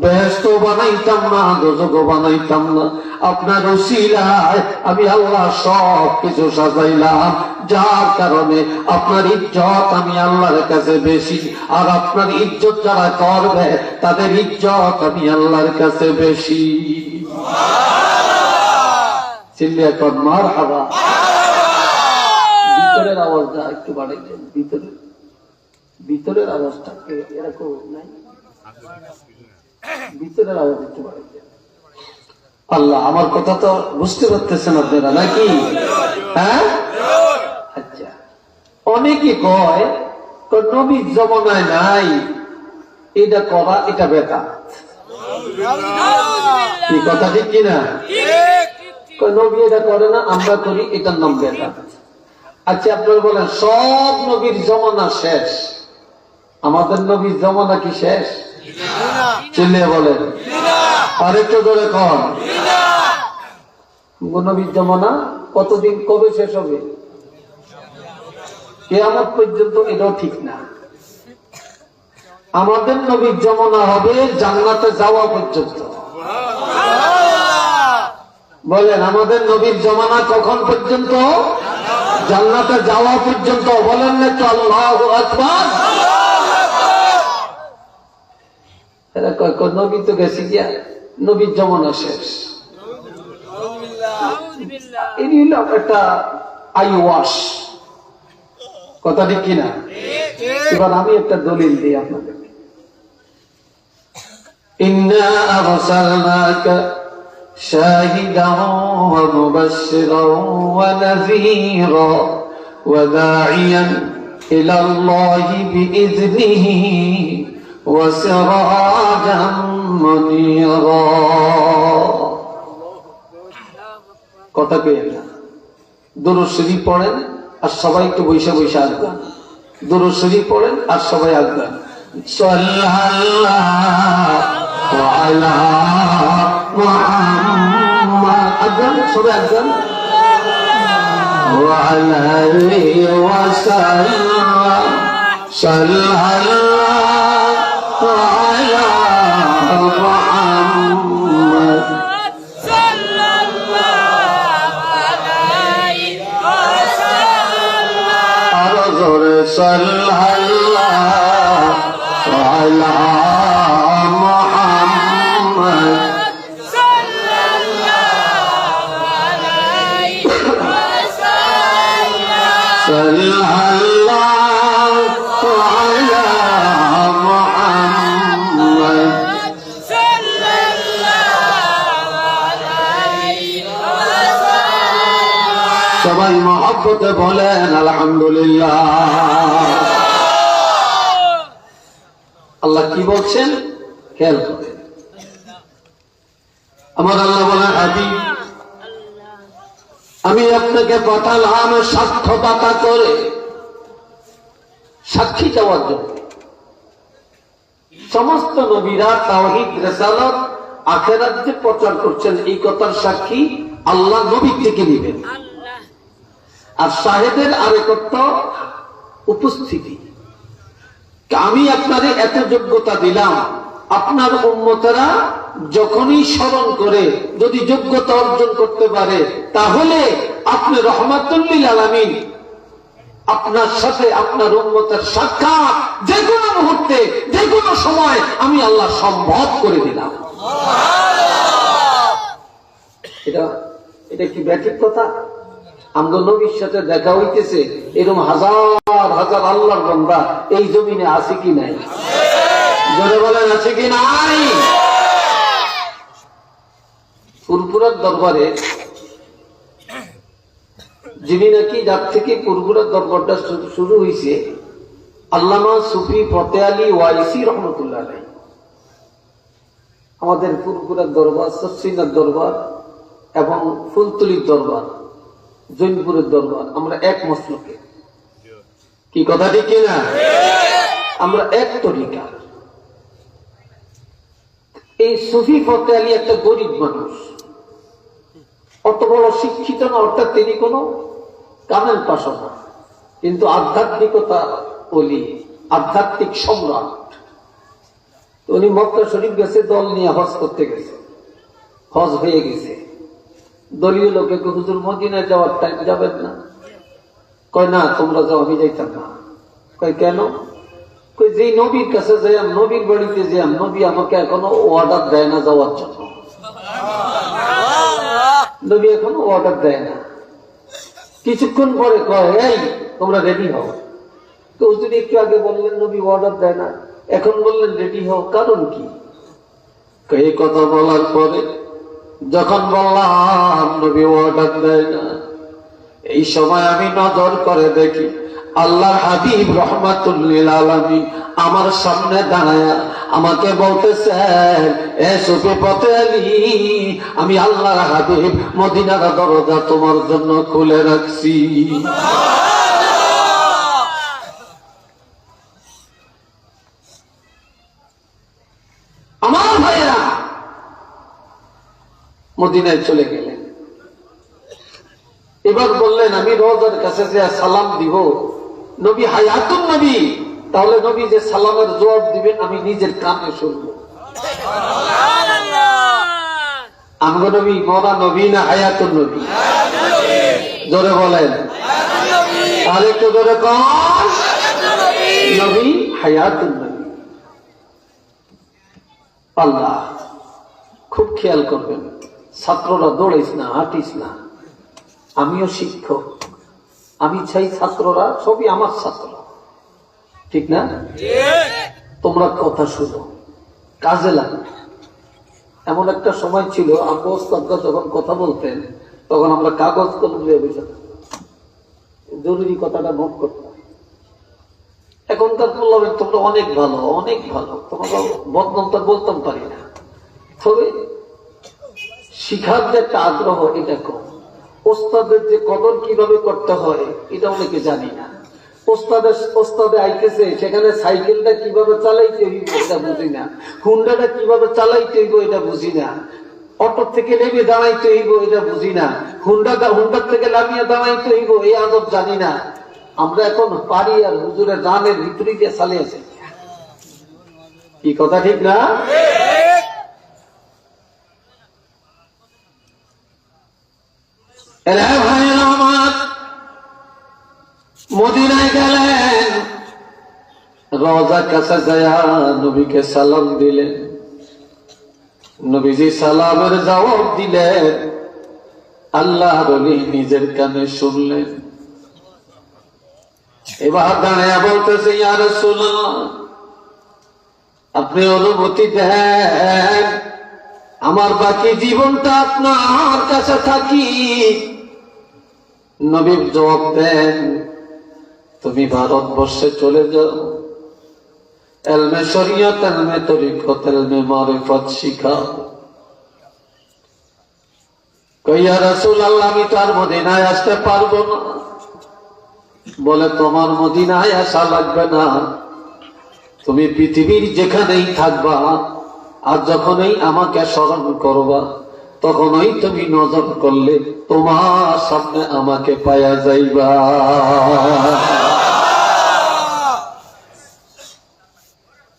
বেহেশত বানাইতাম না, দোজখ বানাইতাম না। আপনার উসিলায় আমি আল্লাহ সব কিছু সাজাইলাম, যার কারণে আপনার ইজ্জত আমি আল্লাহর কাছে বেশি, আর আপনার ইজ্জত যারা করবে তাদের ইজ্জত আমি আল্লাহর কাছে বেশি। চিল্লিয়া কর মারহাবা। ভিতরের আওয়াজটা একটু বাড়াইছেন, ভিতরের আওয়াজটাকে এরকম নাই, ভিতরের আওয়াজ একটু বাড়াইছেন। আল্লাহ আমার কথা তো বুঝতে পারতেছেন আপনারা নাকি? হ্যাঁ, আচ্ছা। অনেকে কয় নবীর জমানায় নাই, এটা করা এটা বেকার। এই কথা ঠিক কিনা? নবী এটা করে না, আমরা করি, এটার নাম বেকার। আচ্ছা আপনারা বলেন সব নবীর জমানা শেষ, আমাদের নবীর জমানা কি শেষ? চিল্লিয়ে বলেন, আরেকটু ধরে কন। নবীর জমানা কতদিন, কবে শেষ হবে? কিয়ামত পর্যন্ত, এটাও ঠিক না। আমাদের নবীর জমানা হবে জান্নাতে যাওয়া পর্যন্ত। বলেন আমাদের নবীর জমানা কখন পর্যন্ত? জান্নাতে যাওয়া পর্যন্ত। বলেন না তো আল্লাহু আকবার। এরা কয় নবী তো গেছে গিয়া, নবীর জমানা শেষ। এটি হলো একটা আই ওয়াশ, কথা ঠিক কিনা? এবার আমি একটা দলিল দিই আপনাদেরকে। ইন্না আরসালনাকা শাহিদান ওয়া মুবাশশিরান ওয়া নাযীরা ওয়া দাঈয়ান ইলা আল্লাহি বিইذনিহি ওয়া সিরাজাম মুনীরা। কথা কইেন না, দুরূদ শরীফ পড়েন আর সবাই একটু বৈশা বৈশা আসবেন। দুরূদ শরীফ পড়েন আর সবাই আসবেন। সাল্লাল্লাহু আলা মুহাম্মাদ, আসবেন সবাই আসবেন। ওয়া আলাইহি ওয়া সাল্লাম, সাল্লাল্লাহু আলা মুহাম্মাদ, সাল্লাল্লাহু আলা মুহাম্মাদ, সাল্লাল্লাহু আলা মুহাম্মাদ। সবাই মহব্বতে বলেন আলহামদুলিল্লাহ। আল্লাহ কি বলছেন খেয়াল করেন। আমার আল্লাহ বলেন হাবিব আমি আপনাকে পাঠালাম সাক্ষ্যদাতা করে, সাক্ষী দেওয়ার জন্য। সমস্ত নবীরা তাওহীদ রিসালাত আখিরাত যে প্রচার করছেন এই কথার সাক্ষী আল্লাহ নবী থেকে নেবেন। আর শাহেদের আরেকত্ব উপস্থিতি। আমি আপনারে এত যোগ্যতা দিলাম, আপনার উম্মতেরা যখনই স্মরণ করে যদি যোগ্যতা অর্জন করতে পারে তাহলে আপনি রহমাতুল লিল আলামিন, আপনার সাথে আপনার উম্মতের সাক্ষাৎ যে কোনো মুহূর্তে যে কোনো সময় আমি আল্লাহ সম্ভব করে দিলাম। এটা কি ব্যাঠিক কথা? আমগো নবীর সাথে দেখা হইতেছে, এরকম হাজার হাজার আল্লাহর বান্দা এই জমিনে আছে কি নাই? জোরে বলেন আছে কি নাই? ফুরফুরার দরবারে যিনি নাকি যার থেকে ফুরফুরার দরবারটা শুরু হয়েছে, আল্লামা সুফি ফতে আলী ওয়াইসি রহমতুল্লাহ আলাইহি। আমাদের ফুরফুরার দরবার, সসিনার দরবার এবং ফুলতলির দরবার, জৈনপুরের দরবার, আমরা এক মসলকে। কি কথা ঠিক কিনা? আমরা এক তরিকা। এই সুফি ফতে আলী একটা গরিব মানুষ, অত বড় শিক্ষিত না, অর্থাৎ তিনি কোন কামেল পাশ না, কিন্তু আধ্যাত্মিকতা বলি, আধ্যাত্মিক সম্রাট। উনি মক্কা শরীফ গেছে, দল নিয়ে হজ করতে গেছে, হজ হয়ে গেছে। দলীয় লোকে হুজুর মদিনায় যাওয়ার টাইম যাবেন না? কয় না তোমরা যাও, আমি যাইতাম না। কয় কেন? কই যে নবীর কাছে যাইয়াম, নবীর বাড়িতে যাইয়াম, নবী আমাকে এখনো অর্ডার দেয় না যাওয়ার জন্য। নবী এখনো অর্ডার দেয় না। কিছুক্ষণ পরে কয় এই তোমরা রেডি হও। তো হুজুর একটু আগে বললেন নবী অর্ডার দেয় না, এখন বললেন রেডি হও, কারণ কি? এই কথা বলার পরে যখন বললাম নবী অর্ডার দেয় না, এই সময় আমি নজর করে দেখি আল্লাহ হাবিব রহমাতুল লিল আলামিন আমার সামনে দাঁড়ায়া আমাকে বলতেছেন, এ সুফি ফতে আলী, আমি আল্লাহর হাবিব মদিনার দরজা তোমার জন্য খুলে রাখছি। আমার ভাইরা মদিনায় চলে গেলেন। এবার বললেন আমি রোজার কাছে যে সালাম দিব, নবী হায়াতুন নবী, তাহলে নবী যে সালামের জবাব দিবেন আমি নিজের কানে শুনবো। আমগো নবী মরা নবী না হায়াতুন নবী? জোরে বলেন, আর একটু জোরে কন। নবী হায়াতুন নবী। আল্লাহ খুব খেয়াল করবেন, ছাত্ররা দৌড়াইস না, হাঁটিস না। আমিও শিক্ষক, আমি চাই ছাত্ররা সবই আমার ছাত্র, ঠিক না? তোমরা কথা শুনো, কাজে লাগে। এমন একটা সময় ছিল আমরা ওস্তাদরা যখন কথা বলতেন তখন আমরা কাগজ কলম দিয়ে বসে জরুরি কথাটা নোট করতাম। এখনকার বললাম তোমরা অনেক ভালো, অনেক ভালো, তোমরা বদনামটা বলতাম পারি না, তবে শিখার যে একটা আগ্রহ এটা কম। ওস্তাদের যে কদর কিভাবে করতে হয় এটা অনেকে জানি না। ওস্তাদে আইতেছে, সেখানে সাইকেলটা কিভাবে চালাইতে হইব এটা বুঝি না, হুন্ডাটা কিভাবে চালাইতে হইব এটা বুঝি না, অটো থেকে নেমে দাঁড়াইতে হইব এটা বুঝি না, হুন্ডার থেকে নামিয়ে দাঁড়াইতে হইব এই আদব জানি না। আমরা এখন পারি আর হুজুরের রানের ভিতরে দিয়ে চালিয়েছে। কি কথা ঠিক না? মদিনায় গেলেন, রওজার কাছে যায়া নবীকে সালাম দিলেন। নবীজি সালামের জবাব দিলেন, আল্লাহর ওলি নিজের কানে শুনলেন। এবার দাঁড়িয়ে বলতেছে, ইয়া রাসূলুল্লাহ, আপনি অনুমতি দেন আমার বাকি জীবনটা আপনার কাছে থাকি। নবী জবাব দেন, তুমি ভারতবর্ষে চলে যাও, এলমে শরিয়ত, এলমে তরিকত, এলমে মারিফত শিখাও। কইয়া রাসূলুল্লাহ, আমি তো আর মদিনায় আসতে পারবো না। বলে, তোমার মদিনায় আসা লাগবে না, তুমি পৃথিবীর যেখানেই থাকবা আর যখনই আমাকে স্মরণ করবা তখনই তুমি নজর করলে তোমার সামনে আমাকে পায়া যাইবা।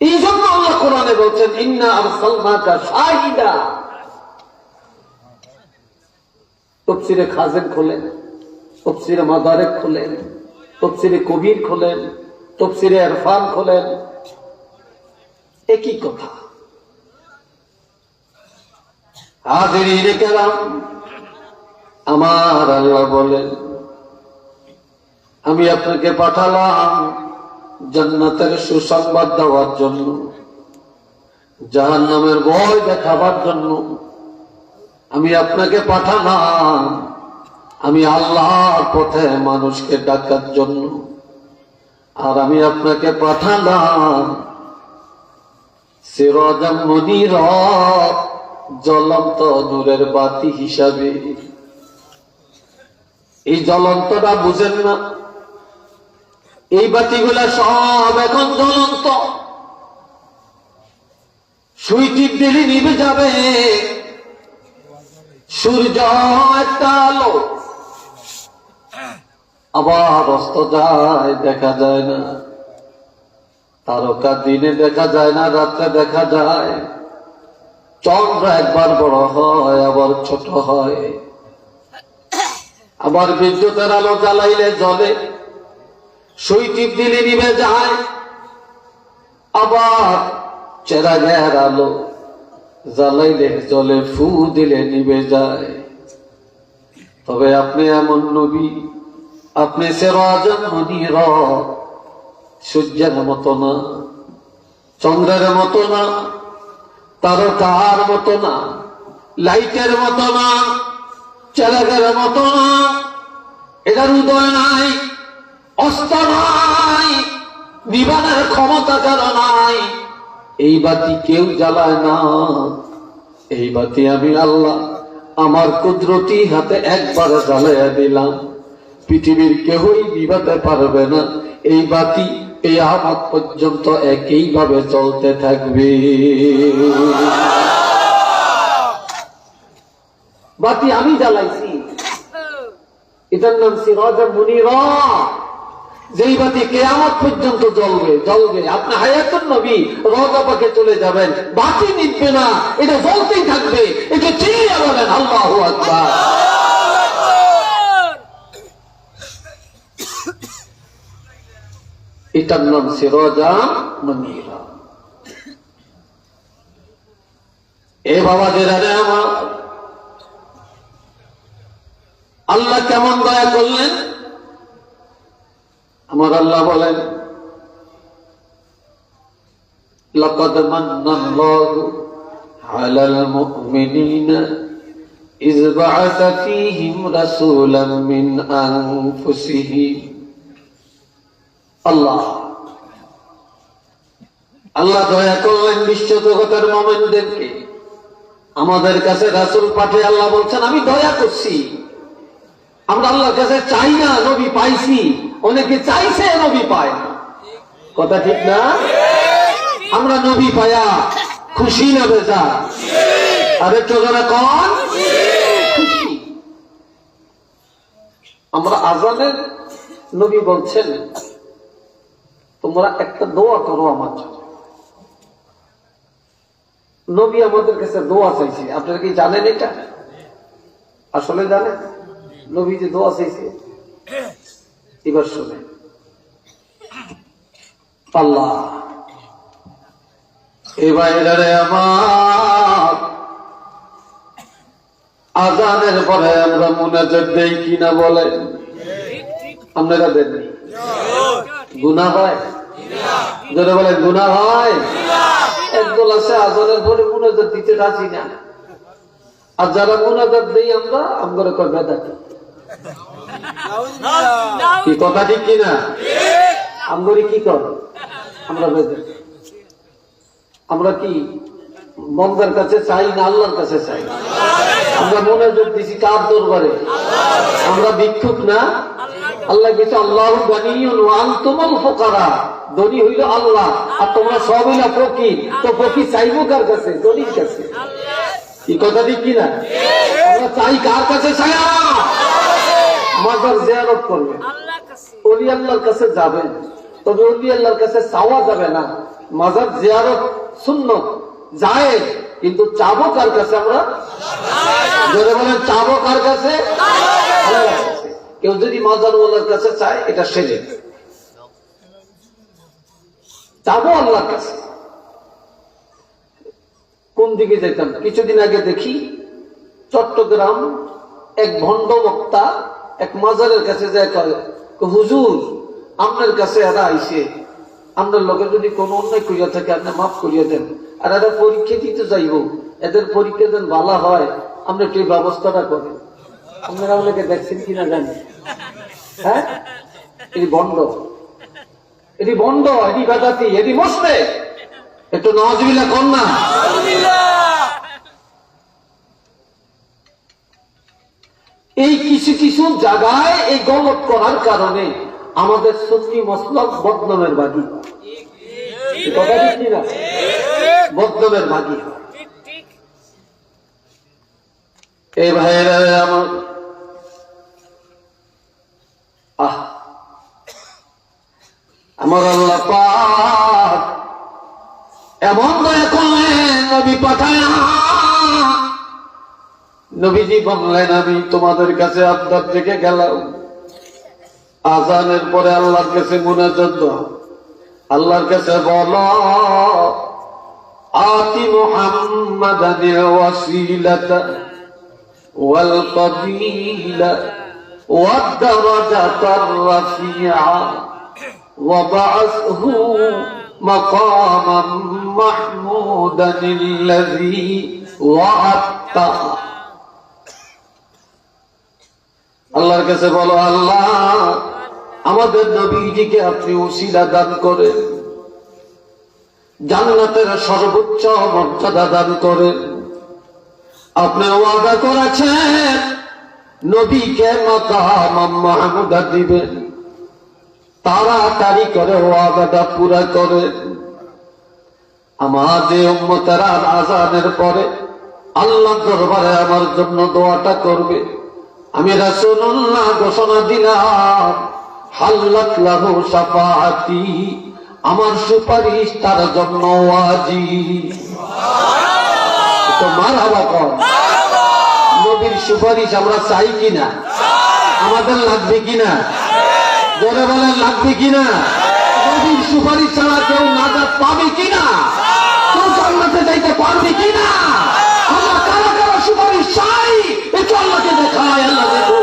এই জন্য আল্লাহ কোরআনে বলছেন, ইন্না আরসালনাকা শাহিদা। তাফসীরে খাজেন খোলেন, তাফসীরে মাদারিক খোলেন, তাফসীরে কবির খোলেন, তাফসীরে ইরফান খোলেন, একই কথা। হাজিরিনে কেরাম, আমার আল্লাহ বলেন, আমি আপনাকে পাঠালাম জান্নাতের সুসংবাদ দেওয়ার জন্য, জাহান্নামের ভয় দেখাবার জন্য। আমি আপনাকে পাঠালাম আমি আল্লাহর পথে মানুষকে ডাকার জন্য। আর আমি আপনাকে পাঠালাম সিরাজাম মুনীরা, জ্বলন্ত নূরের বাতি হিসাবে। এই জ্বলন্তটা বুঝেন না? এই বাতিগুলা সব এখন জ্বলন্ত, সুই টিপ দিলে নিভে যাবে। সূর্য একটা আলো, আবার অস্ত যায়, দেখা যায় না। তারকা দিনে দেখা যায় না, রাত্রে দেখা যায়। চন্দ্র একবার বড় হয়, আবার ছোট হয়। আবার বিদ্যুতের আলো জ্বালাইলে জ্বলে, সুই টিপ দিলে নিভে যায়। আবার চেরাগের আলো জ্বালাইলে জ্বলে, ফু দিলে নিভে যায়। তবে আপনি এমন নবী, আপনি সিরাজাম মুনীরা, সূর্যের মতো না, চন্দ্রের মতো না, তারকার মতো না, লাইটের মতো না, চেরাগের মতো না। এটার উদয় নাই, অস্ত নাই, নিবানের ক্ষমতা কারো নাই। এই বাতি কেউ জ্বালায় না। এই বাতি আমি আল্লাহ আমার কুদরতি হাতে একবারে জ্বালাইয়া দিলাম। পৃথিবীর কেউই নিভাতে পারবে না। এই বাতি কিয়ামত পর্যন্ত একইভাবে চলতে থাকবে। বাতি আমি জ্বালাইছি, এটার নাম সিরাজাম মুনীরা। যেই বাতি কিয়ামত পর্যন্ত জ্বলবে জ্বলবে। আপনি হায়াতুন নবী রওজা পাকে চলে যাবেন, বাতি নিভবে না, এটা জ্বলতেই থাকবে। এটা চিল্লিয়ে বলেন আল্লাহু আকবার। এটার নাম সিরাজা মুনীরা। এ বাবা জেরারে আমার, আল্লাহ কেমন দয়া করলেন। আমার আল্লাহ বলেন, লাকাদ মান্নাল্লাহু আলাল মুমিনিনা ইয বা'আসা ফীহিম রাসূলাম মিন আনফুসিহিম। আল্লাহ দয়া করলেন বিশ্ব জগতের মুমিনদেরকে। আমাদের কাছে রাসূল পাঠিয়ে আল্লাহ বলছেন আমি দয়া করছি। আমরা আল্লাহর কাছে চাই না, নবী পাইছি। অনেকে চাইছে, নবী পায় না। কথা ঠিক না? আমরা নবী পায়া খুশি না বেজা? আরে চোখরা কন খুশি। আমরা আজানের নবী বলছেন তোমরা একটা দোয়া করো আমার জন্য। নবী আমাদের কাছে দোয়া চাইছে। আপনারা কি জানেন এটা? আসলে জানেন নবী যে দোয়া চাইছে? এবার শুনে, আল্লাহ এবারে আমার আজানের পরে আমরা মুনাজাত দেই কিনা বলেন? আপনারা দেননি? গুনাহ হয়? যারা বলেন গুনাহ হয়? একদল আছে আজানের পরে মুনাজাত দিতে রাজি না, আর যারা মুনাজাত দেই আমরা আমরা কই বেদাতি। কি কথা ঠিক কিনা? আমরা কি কর? আমরা বেদাতি। আমরা কি বন্দার কাছে চাই না আল্লাহর কাছে চাই? আমরা মুনাজাত দিছি কার দরবারে? আমরা ভিক্ষুক না? আল্লাহ বলেছে আল্লাহু গানিয়্যুন ওয়া আনতুমুল ফুকারা। ধনী হইল আল্লাহ আর তোমরা সব হইলা ফকির। তো ফকির চাইবো কার কাছে? ধনীর কাছে। কি কথা ঠিক কিনা? আমরা চাই কার কাছে? চাই মাজার জিয়ারত করবেন, ওলি আল্লাহর কাছে যাবেন, তবে ওলি আল্লাহর কাছে চাওয়া যাবে না। মাজার জিয়ারত সুন্নত জায়েজ, কিন্তু চাবো কার কাছে? আমরা যারা বলেন চাবো কার কাছে? আল্লাহর কাছে। কেউ যদি মাজার ওয়ালার কাছে চায় এটা সেজে, চাবো আল্লাহর কাছে। কোন দিকে যেতাম? কিছুদিন আগে দেখি চট্টগ্রাম এক ভণ্ড বক্তা এক মাজারের কাছে যায়, হুজুর আপনার কাছে এরা আইসে, আপনার লোকের যদি কোনো অন্যায় করিয়া থাকে আপনি মাফ করিয়া দেন, আর এরা পরীক্ষা দিতে যাইব, এদের পরীক্ষা দেন ভালো হয়, আপনি একটু ব্যবস্থাটা করেন। আপনারা আমাকে দেখছেন কিনা জানি? হ্যাঁ, এটি বন্ড, এটি বন্ড, এটি বেদাতি, এটি মুশরিক। একটু নাউজুবিল্লাহ কোন না? এই কিছু কিছু জায়গায় এই গলত করার কারণে আমাদের সুন্নি মসলক বদনামের বাগী, কথা ঠিক কিনা? বদনামের বাগী। এই ভাইয়েরা আমার, আমার আল্লাহ পাক এমন দয়া করলেন, নবী পাঠায়। নবীজি বললেন আমি তোমাদের কাছে আবদার থেকে গেলাম, আজানের পরে আল্লাহর কাছে মুনাজাত দাও, আল্লাহর কাছে বলো আতি মুহাম্মাদানিল ওয়াসিলাতা ওয়াল ফাদিলা ওয়াদ দারাজাতার রাফিআ وبعثه مقاما محمودا الذي وعدته। আল্লাহর কাছে বলো আল্লাহ আমাদের নবীজিকে আপনি ওসিলা দান করেন, জান্নাতের সর্বোচ্চ মর্যাদা দান করেন। আপনি ওয়াদা করেছেন নবীকে মাকাম মাহমুদা দিবেন, তাড়াতাড়ি করে ওয়াদাটা পুরা করে। আমাদের উম্মতেরা আযানের পরে আল্লাহর দরবারে আমার জন্য দোয়াটা করবে। আমি রাসূলুল্লাহ ঘোষণা দিলাম হাল্লাত লাহু শাফাআতি, আমার সুপারিশ তার জন্য ওয়াজিব। তো মারহাবা কর। নবীর সুপারিশ আমরা চাই কিনা? আমাদের লাগবে কিনা? জোরে বলেন লাগবে কিনা? নবীর সুপারিশ ছাড়া কেউ নাজাত পাবে কিনা? কেউ জান্নাতে যাইতে পারবে কিনা? আমরা কারা কারা সুপারিশ চাই একটু আল্লাহকে দেখায়। আল্লাহ দেখো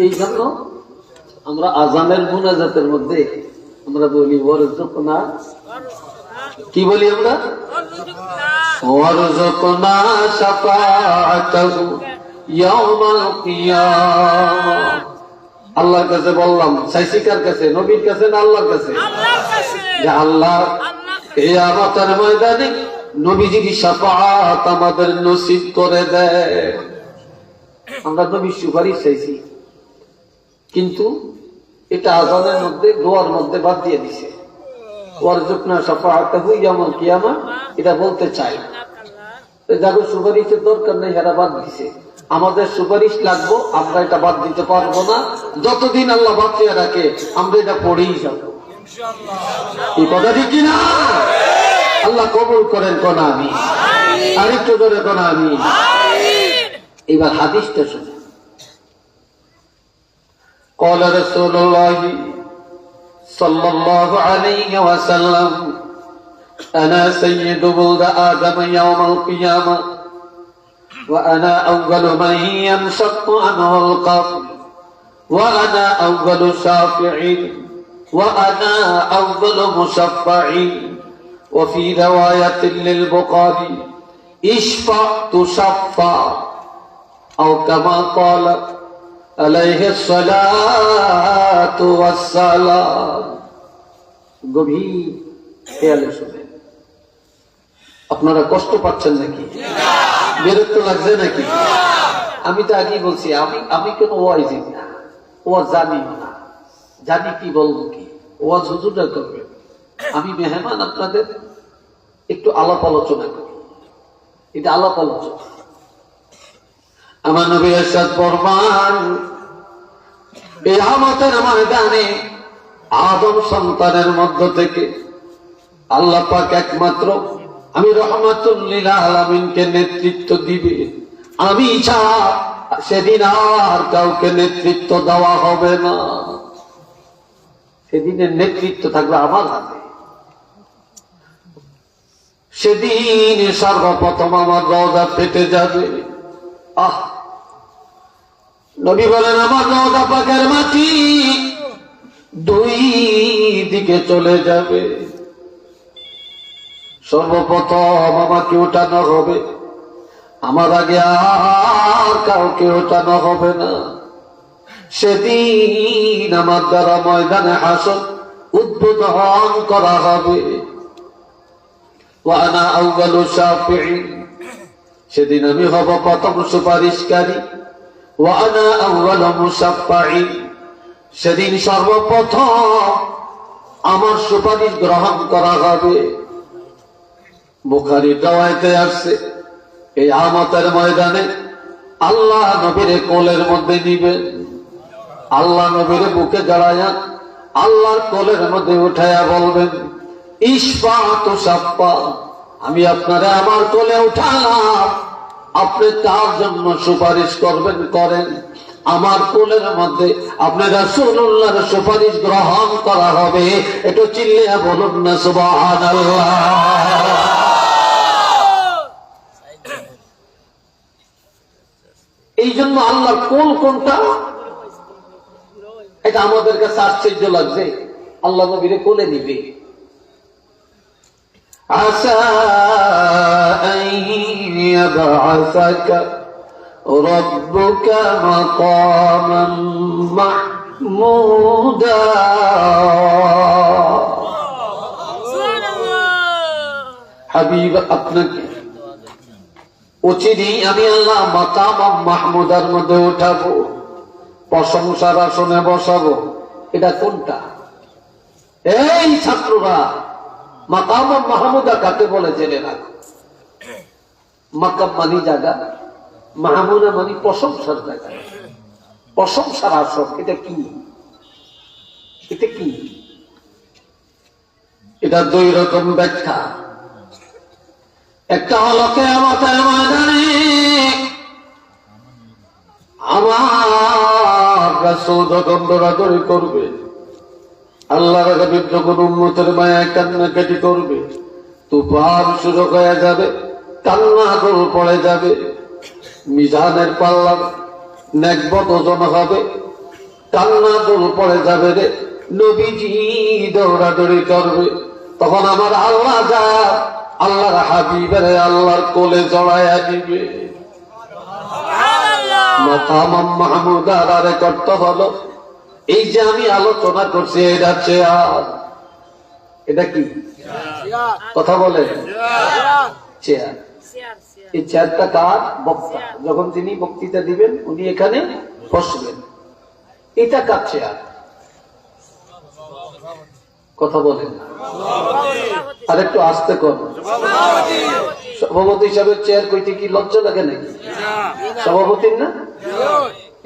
এই জন্য আমরা আজানের মুনাজাতের মধ্যে আমরা বলি ওয়ারযুকনা, কি বলি আমরা? ওয়ারযুকনা শাফাআতাহু ইয়াউমাল কিয়ামাহ। আল্লাহর কাছে বললাম, চাইছি কার কাছে? নবীর কাছে না আল্লাহর কাছে? যে আল্লাহ কিয়ামতের ময়দানে নবীজির শাফাআত আমাদের নসিব করে দেয়। আমরা নবীর সুপারিশ চাইছি, কিন্তু এটা আজানের মধ্যে দোয়ার মধ্যে বাদ দিয়ে দিছে। ওয়ারযুকনা শাফাআতাহু ইয়াউমাল কিয়ামাহ এটা বলতে চাই। যাকে সুপারিশের দরকার নেই এরা বাদ দিছে। আমাদের সুপারিশ লাগবো, আমরা এটা বাদ দিতে পারবো না। যতদিন আল্লাহ বাঁচিয়ে রাখে আমরা এটা পড়েই যাবো। এই কথা ঠিক কিনা? আল্লাহ কবুল করেন কোন আমি আরেকটু ধরে কোন আমি। এবার হাদিসটা শুনে قال رسول الله صلى الله عليه وسلم أنا سيد ولد آدم يوم القيامة وأنا أول من ينشق عنه القبر وأنا أول شافع وأنا أول مشفع وفي رواية للبخاري اشفع تشفع أو كما قال আলাইহি সালাতু ওয়াস সালাম। গভীর খেয়ালে শুনেন। আপনারা কষ্ট পাচ্ছেন নাকি? বিরক্ত লাগছে নাকি? আমি তো আগেই বলছি, আমি কোন ওয়াইজি না, ওয়াজ জানি না, জানি কি বলবো কি, ওয়াজ হুজুররা করবে। আমি মেহমান, আপনাদের একটু আলাপ আলোচনা করি। এটা আলাপ আলোচনা। আমার নবী ইরশাদ ফরমান, কিয়ামতের ময়দানে আদম সন্তানের মধ্য থেকে আল্লাহ পাক একমাত্র আমি রহমাতুল লিল আলামিনকে নেতৃত্ব দিবে। আমি ছাড়া সেদিন আর কাউকে নেতৃত্ব দেওয়া হবে না। সেদিনের নেতৃত্ব থাকবে আমার হাতে। সেদিন সর্বপ্রথম আমার রওজা ফেটে যাবে। আহ, নবী বলেন আমার রওজা পাকের মাটি দুই দিকে চলে যাবে। সর্বপ্রথম আমাকে ওঠানো হবে, আমার আগে আর কাউকে ওঠানো হবে না। সেদিন আমার দ্বারা ময়দানে হাসর উদ্বোধন করা হবে। ওয়া আনা আউয়ালু শাফিঈন, সেদিন আমি হব প্রথম সুপারিশকারী। ওয়া আনা আউয়ালু মুশাফফাঈন, সেদিন সর্বপ্রথম আমার সুপারিশ গ্রহণ করা হবে। বুখারীর riwayate আসছে, এই কিয়ামতের ময়দানে আল্লাহ নবীর কোলের মধ্যে নিবেন। আল্লাহ নবীর বুকে জড়ায়া আল্লাহর কোলের মধ্যে উঠায়া বলবেন, ইশফাতু শাফা, আমি আপনারে আমার কোলে উঠালাম, আপনি তার জন্য সুপারিশ করবেন, করেন। আমার কোলের মধ্যে আপনি রাসূলুল্লাহর সুপারিশ গ্রহণ করা হবে। একটু চিল্লিয়ে বলুন না সুবহানাল্লাহ। এই জন্য আল্লাহর কোল কোনটা এটা আমাদের কাছে আশ্চর্য লাগছে। আল্লাহ নবীরে কোলে নিবে। আসা আন ইয়াবআসাকা রাব্বুকা মাকামান মাহমুদা। হাবিব, আপনাকে অচিরেই আমি আল্লাহ মাকাম মাহমুদার মধ্যে উঠাবো, প্রশংসার আসনে বসাবো। এটা কোনটা? এই ছাত্ররা, মাকাম মাহমুদা কাকে বলে জেনে রাখো। মাকাম মানি জায়গা, মাহমুদা মানি প্রশংসার জায়গা, প্রশংসার আসর। এটা কি? এটা কি? এটা দুই রকম ব্যাখ্যা। একটা হলো কিয়ামতের ময়দানে আমার রাসূল যখন দৌড়াদৌড়ি করবে, আল্লাহর হাবিব যখন উম্মতের মায়ায় কান্নাকাটি করবে, তুফান শুরু হয়ে যাবে, কান্না গোল পড়ে যাবে, মিজানের পাল্লা নেকবত ওজন হবে, কান্না গোল পড়ে যাবে রে, নবীজি দৌড়াদৌড়ি করবে। তখন আমার আল্লাহ যা আল্লাহর হাবিবের আল্লাহর কোলে জড়াইয়া দিবে। মাকাম মাহমুদার আরেক অর্থ হলো এই যে আমি আলোচনা করছি, এটা চেয়ার। এটা কি? কথা বলে চেয়ার। এই চেয়ারটা কার? বক্তা। যখন তিনি বক্তৃতা দিবেন উনি এখানে বসবেন। এটা কার চেয়ার? কথা বলেন না, আর একটু আস্তে কর। সভাপতি হিসাবে চেয়ার কইতে কি লজ্জা লাগে নাকি? সভাপতির না,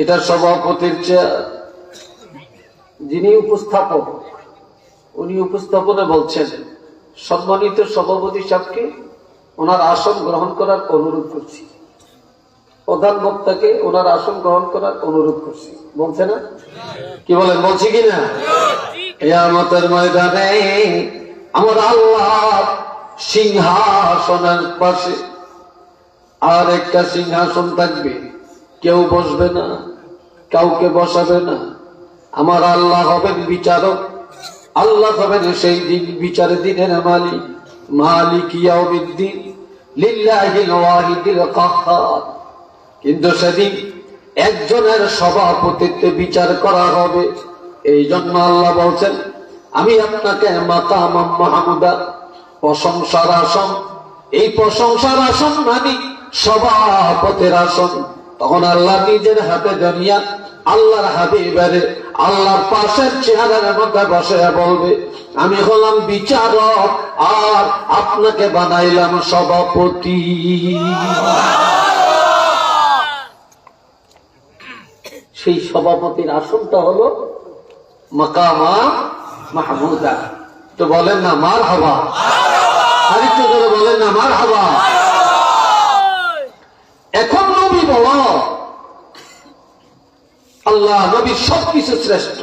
এটা সভাপতির চেয়ার। যিনি উপস্থাপক উনি উপস্থাপনে বলছেন, সম্মানিত সভাপতি সাহেবকে ওনার আসন গ্রহণ করার অনুরোধ করছি, প্রধান বক্তাকে ওনার আসন গ্রহণ করার অনুরোধ করছি। বলছে না? কি বলেন? বলছি কিনা? কিয়ামতের ময়দানে আমার আল্লাহ সিংহাসনের পাশে আর একটা সিংহাসন থাকবে, কেউ বসবে না, কাউকে বসাবে না। আমার আল্লাহ হবেন বিচারক, আল্লাহ হবেন সেই দিন বিচারের দিনের মালিক, মালিক ইয়াউমিদ্দিন লিল্লাহিল ওয়াহিদিল কাহ্হার। কিন্তু সেদিন একজনের সভাপতিত্বে বিচার করা হবে। এই জন্য আল্লাহ বলছেন, আমি আপনাকে মাকাম মাহমুদা, প্রশংসার আসন, এই প্রশংসার আসন মানে সভাপতির আসন। তখন আল্লাহ নিজের হাতে দুনিয়া আল্লাহর হাবিবের আল্লাহর পাশের চেহারার মধ্যে বসে বলবে, আমি হলাম বিচারক আর আপনাকে বানাইলাম সভাপতি। সেই সভাপতির আসনটা হলো মাকামা মাহমুদা। তো বলেন না মারহাবা, আরেকটু করে বলেন না মারহাবা। এখন নবী বল, আল্লাহ নবী সবকিছু শ্রেষ্ঠ।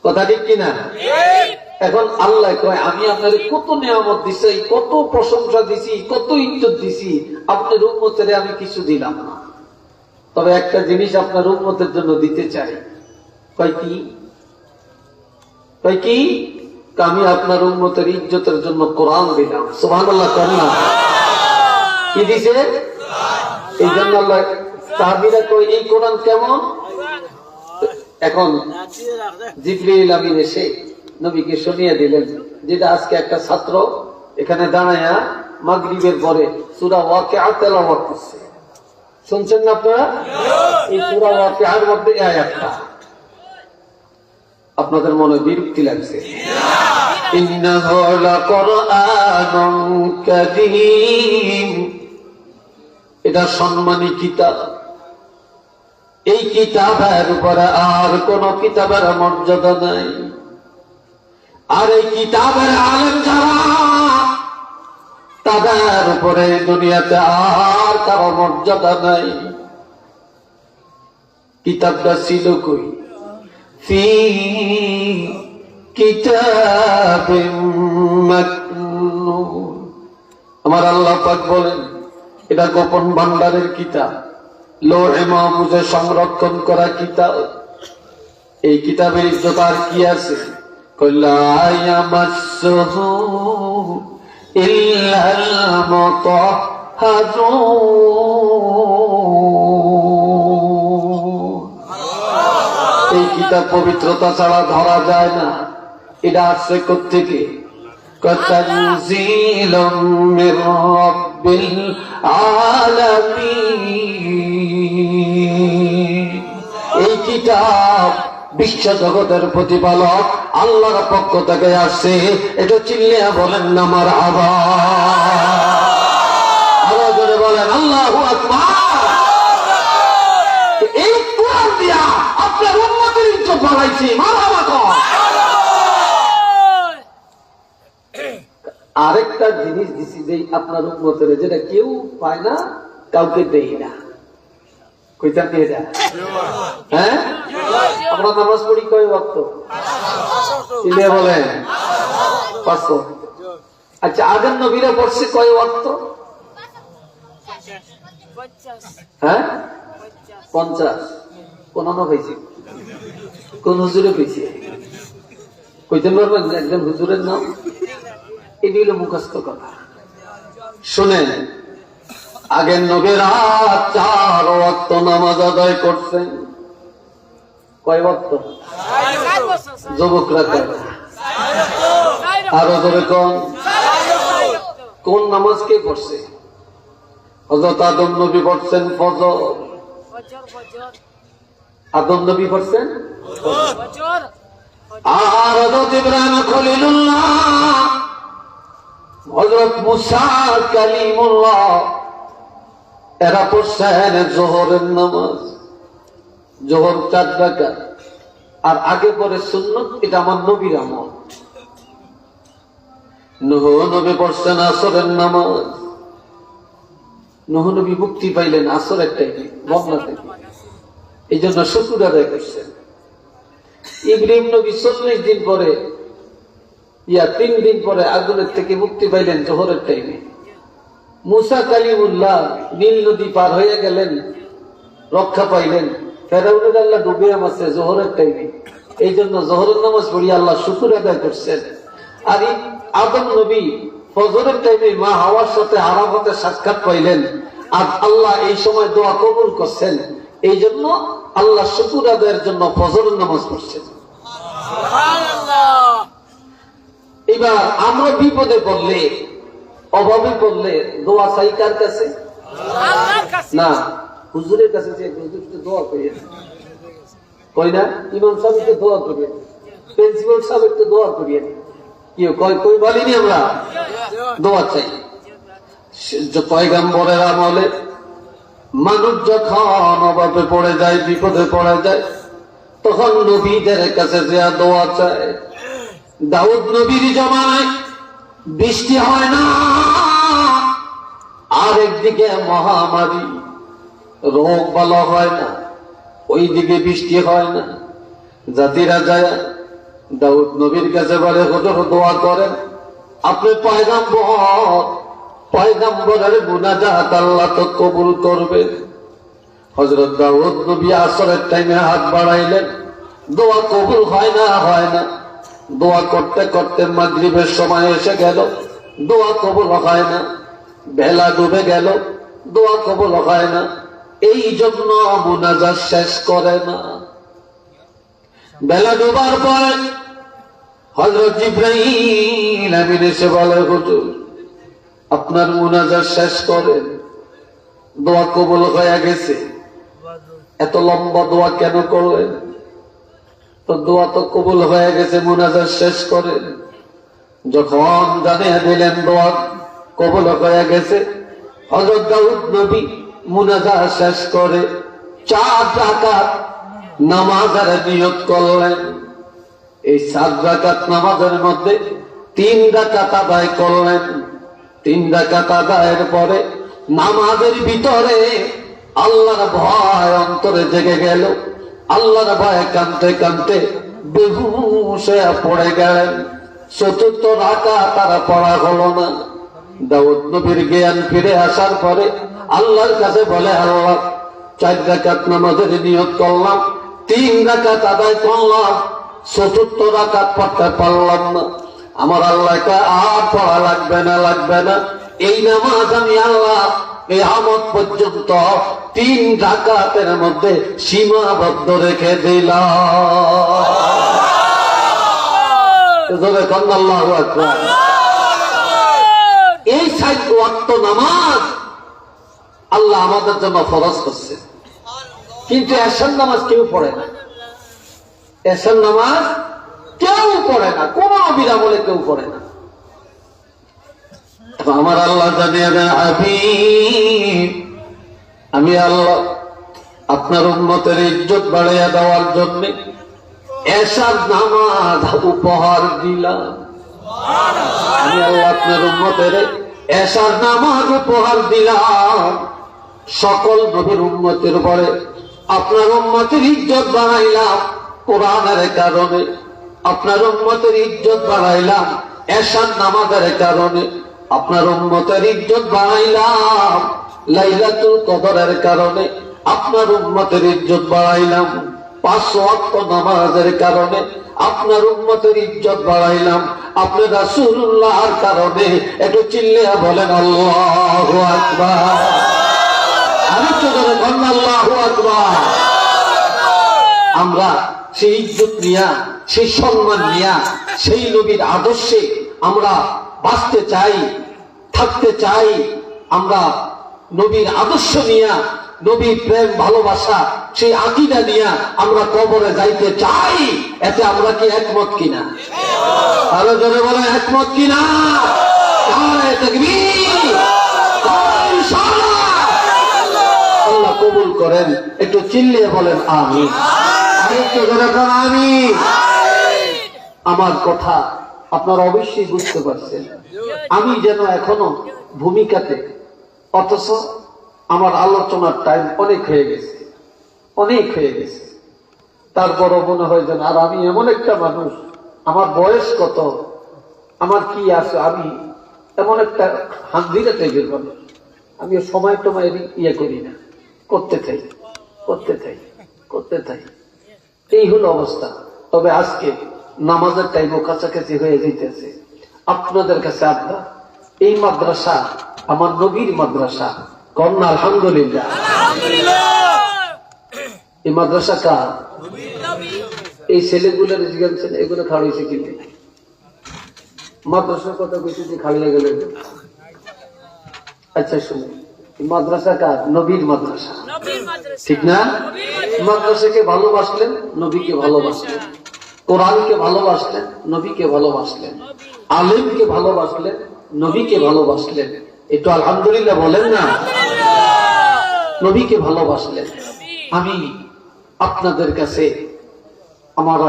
কথা ঠিক কিনা? এখন আল্লাহ কয়, আমি আপনার কত নিয়ামত দিছি, কত প্রশংসা দিছি, কত ইজ্জত দিছি, আপনার উম্মতের আমি কিছু দিলাম না। তবে একটা জিনিস আপনার উম্মতের জন্য দিতে চাই। কয় কি? কয় কি? আমি আপনার উম্মতের ইজ্জতের জন্য কোরআন দিলাম। সুবহানাল্লাহ করেন না? কি দিছে? এই জন্য আল্লাহ সাহাবীরা কয়, এই কোরআন কেমন? এখন জিবরিল আমিন এসে নবীকে শুনিয়ে দিলেন, যেটা আজকে একটা ছাত্র এখানে দাঁড়ায়া মাগরিবের পরে সূরা ওয়াকিয়া তেলাওয়াত করছে। শুনছেন না আপনারা? এই সূরা ওয়াকিয়ার মধ্যে এই আয়াতটা আপনাদের মনে বিরক্তি লাগছে? ইন্নাহু লাকুরআনুন কারীম, এটা সম্মানী কিতাব। এই কিতাবের উপরে আর কোন কিতাবের মর্যাদা নাই। আর এই কিতাবের আলেম যারা, তাদের উপরে দুনিয়াতে আর কারো মর্যাদা নাই। কিতাবটা ছিল কই? ফি কিতাবিম মাকনুন। আমার আল্লাহ পাক বলেন, এটা গোপন ভান্ডারের কিতাব, লৌহে মাহফুজে সংরক্ষণ করা কিতাব। এই কিতাবের ইজ্জত আর কি আছে? লা ইয়ামাসসুহু ইল্লাল মুতাহহারুন। এই কিতাব পবিত্রতা ছাড়া ধরা যায় না। এটা আসছে কোত্থেকে? তানজিলুম মির রাব্বিল আলামিন। এই কিতাব বিশ্ব জগতের প্রতিপালক আল্লাহর পক্ষ থেকে আসছে, এটা চিল্লিয়া বলেন না মারহাবা। আরো জোরে বলেন আল্লাহু আকবার। এই কোরআন দিয়া আপনার উম্মতের ইজ্জত বাড়াইছি, মারহাবা কর। আরেকটা জিনিস দিছি যে আপনার উম্মতের, যেটা কেউ পায় না, কাউকে দেই না। কইতাম দিয়ে যা। হ্যাঁ, আমরা নামাজ পড়ি কয় ওয়াক্ত? চিল্লিয়ে বলেন 5 ওয়াক্ত। আচ্ছা, আগের নবীরা পড়ছে কয় ওয়াক্ত? হ্যাঁ, 50। কোন হয়েছে? কোন হুজুরে পেয়েছে? কইতে পারবেন একজন হুজুরের নাম? এটি হলো মুখস্থ কথা। শোনেন, আগের নবীরা 4 ওয়াক্ত নামাজ আদায় করছেন। কয় ওয়াক্ত? যুবকরা কয়? আরো ধরে কোন নামাজ কে পড়ছে? হযরত আদম নবী পড়ছেন ফজর। আদম নবী পড়ছেন ফজর। আর হযরত ইব্রাহিম খলিলুল্লাহ, হযরত মুসা কালিমুল্লাহ, এরা পড়ছেন জোহরের নামাজ। জোহর 4 রাকাত, আর আগে পরে সুন্নত। এটা আমার নবীর আমল। নূহ নবী পড়ছেন আসরের নামাজ। নূহ নবী মুক্তি পাইলেন আসরের টাইমে বন্যা থেকে, এই জন্য শুকর আদায় করছেন। ইব্রাহিম নবী 40 দিন পরে 3 দিন পরে আগুনের থেকে মুক্তি পাইলেন জোহরের টাইমে। মুসা কালিমুল্লাহ নীল নদী পার হয়ে গেলেন, রক্ষা পাইলেন। ফেরাউনের আল্লাহ ডুবে আছে জোহরের টাইমে, এই জন্য জোহরের নামাজ পড়িয়ে আল্লাহ শুকর আদায় করছেন। আর আদম নবী ফজরের টাইমে মা হাওয়ার সাথে আরাফাতে সাক্ষাৎ পাইলেন, আর আল্লাহ এই সময় দোয়া কবুল করছেন। এই জন্য আল্লাহ শুকর আদায়ের জন্য ফজরের নামাজ পড়ছেন। এবার আমরা বিপদে পড়লে, অভাবে পড়লে দোয়া চাই কার কাছে? না, হুজুরের কাছে। যে হুজুরকে দোয়া করিয়ে কই না, ইমাম সাহেবকে দোয়া করিয়ে, প্রিন্সিপাল সাহেবকে দোয়া করিয়ে, কি কই কই বলিনি আমরা দোয়া চাই। পয়গম্বরের আমলে মানুষ যখন অভাবে পড়ে যায়, বিপদে পড়ে যায়, তখন নবীদের কাছে যে দোয়া চায়। দাউদ নবীর জমানায় বৃষ্টি হয় না, আর একদিকে মহামারী, রোগ ভালো হয় না, ওইদিকে বৃষ্টি হয় না। জাতিরা যায় দাউদ নবীর কাছে বলে, হুজুর দোয়া করেন, আপনি পয়গম্বরের মুনাজাত আল্লাহ তো কবুল করবেন। হযরত দাউদ নবী আসরের টাইমে হাত বাড়াইলেন, দোয়া কবুল হয় না। দোয়া করতে করতে মাগরিবের সময় এসে গেল, দোয়া কবুল হয় না। বেলা ডুবে গেল, দোয়া কবুল হয় না। এই জন্য মুনাজাত শেষ করে না। বেলা ডুবার পরে হযরত জিবরাইল আমিন এসে বলে, হুজুর আপনার মুনাজাত শেষ করেন, দোয়া কবুল হয়ে গেছে। এত লম্বা দোয়া কেন করলেন? তো দোয়া তো কবুল হয়ে গেছে, মুনাজাত শেষ করেন। যখন জানিয়ে দিলেন দোয়া কবুল হয়ে গেছে, হযরত দাউদ নবী মুনাজাত শেষ করে 4 রাকাত নামাজের নিয়ত করলেন। এই 4 রাকাত নামাজের মধ্যে 3 রাকাত আদায় করলেন। 3 রাকাত আদায়ের পরে নামাজের ভিতরে আল্লাহর ভয় অন্তরে জেগে গেল। আল্লাহর ভয়ে কাঁদতে কাঁদতে বেহুশ হয়ে পড়ে গেলেন। 4র্থ রাকাত তারা পড়া হলো না। দাউদ নবীর জ্ঞান ফিরে আসার পরে আল্লাহর কাছে বলে, আল্লাহ 4 রাকাত নামাজের নিয়ত করলাম, 3 রাকাত আদায় করলাম, 4র্থ রাকাত পড়তে পারলাম না। আমার আল্লাহকে আর পড়া লাগবে না। এই নামাজ আমি আল্লাহ কিয়ামত পর্যন্ত 3 রাকাতের মধ্যে সীমাবদ্ধ রেখে দিলাম। আল্লাহু আকবার। এই 4 ওয়াক্ত নামাজ আল্লাহ আমাদের জন্য ফরজ করছে, কিন্তু এশার নামাজ কেউ পড়ে না। এশার নামাজ কেউ পড়ে না, কোন নবীর আমলে কেউ পড়ে না। আমার আল্লাহ জানিয়ে দেন, আমি আল্লাহ আপনার উম্মতের ইজ্জত বাড়াইয়া দেওয়ার জন্য এশার নামাজ উপহার দিলাম। আমি আল্লাহ আপনার উম্মতের এশার নামাজ উপহার দিলাম। সকল নবীর উম্মতের পরে আপনার উম্মতের ইজ্জত বাড়াইলাম কোরআনের কারণে, আপনার উম্মতের ইজ্জত বাড়াইলাম এশার নামাজের কারণে, আপনার উম্মতের ইজ্জত বাড়াইলাম লাইলাতুল কদরের কারণে, আপনার উম্মতের ইজ্জত বাড়াইলাম 5 ওয়াক্ত নামাজের কারণে, আপনার উম্মতের ইজ্জত বাড়াইলাম আপনি রাসূলুল্লাহর কারণে। একটু চিল্লিয়া বলেন আল্লাহু আকবার। আরেকটু জোরে বলেন আল্লাহু আকবার। আমরা সেই ইজ্জত নিয়া, সেই সম্মান নিয়া, সেই নবীর আদর্শে আমরা বাঁচতে চাই, থাকতে চাই। আমরা নবীর আদর্শ নিয়া, নবীর প্রেম ভালোবাসা, সেই আকীদা নিয়া আমরা কবরে যাইতে চাই। এতে আমরা কি একমত কিনা? আরো জোরে বলে একমত কিনা? আল্লাহ কবুল করেন। একটু চিল্লিয়ে বলেন আমিন। আরেকটু জোরে বলেন আমিন। আমার কথা আপনারা অবশ্যই বুঝতে পারছেন। আমি যেন এখনো ভূমিকাতে, অথচ আমার আলোচনার টাইম অনেক হয়ে গেছে, অনেক হয়ে গেছে। তারপরও মনে হয় যেন আর আমি এমন একটা মানুষ, আমার বয়স কত, আমার কি আছে, আমি এমন একটা হান্দিরা টাইপের মানুষ, আমি সময় টময় ইয়ে করি না, করতে চাই, করতে চাই, করতে চাই। এই হলো অবস্থা। তবে আজকে নামাজের টাইমও কাছাকাছি হয়ে যেতেছে। আপনাদের কাছে আব্বা, এই মাদ্রাসা আমার নবীর মাদ্রাসা। কন্যা আলহামদুলিল্লাহ। এই মাদ্রাসা কার? এই ছেলেগুলোর জিজ্ঞাসা, এগুলো খাওয়াইছে কিন্তু মাদ্রাসার কথা কইছে যে খাইয়ে গেলেন। আচ্ছা শুনুন, মাদ্রাসা কার? নবীর মাদ্রাসা, ঠিক না? মাদ্রাসাকে ভালোবাসলেন, নবীকে ভালোবাসলেন, কোরআনকে ভালোবাসলেন, নবীকে ভালোবাসলেন, আলেমকে ভালোবাসলেন, নবীকে ভালোবাসলেন। একটু আলহামদুলিল্লাহ বলেন না। নবীকে ভালোবাসলেন। আমি আপনাদের কাছে আমার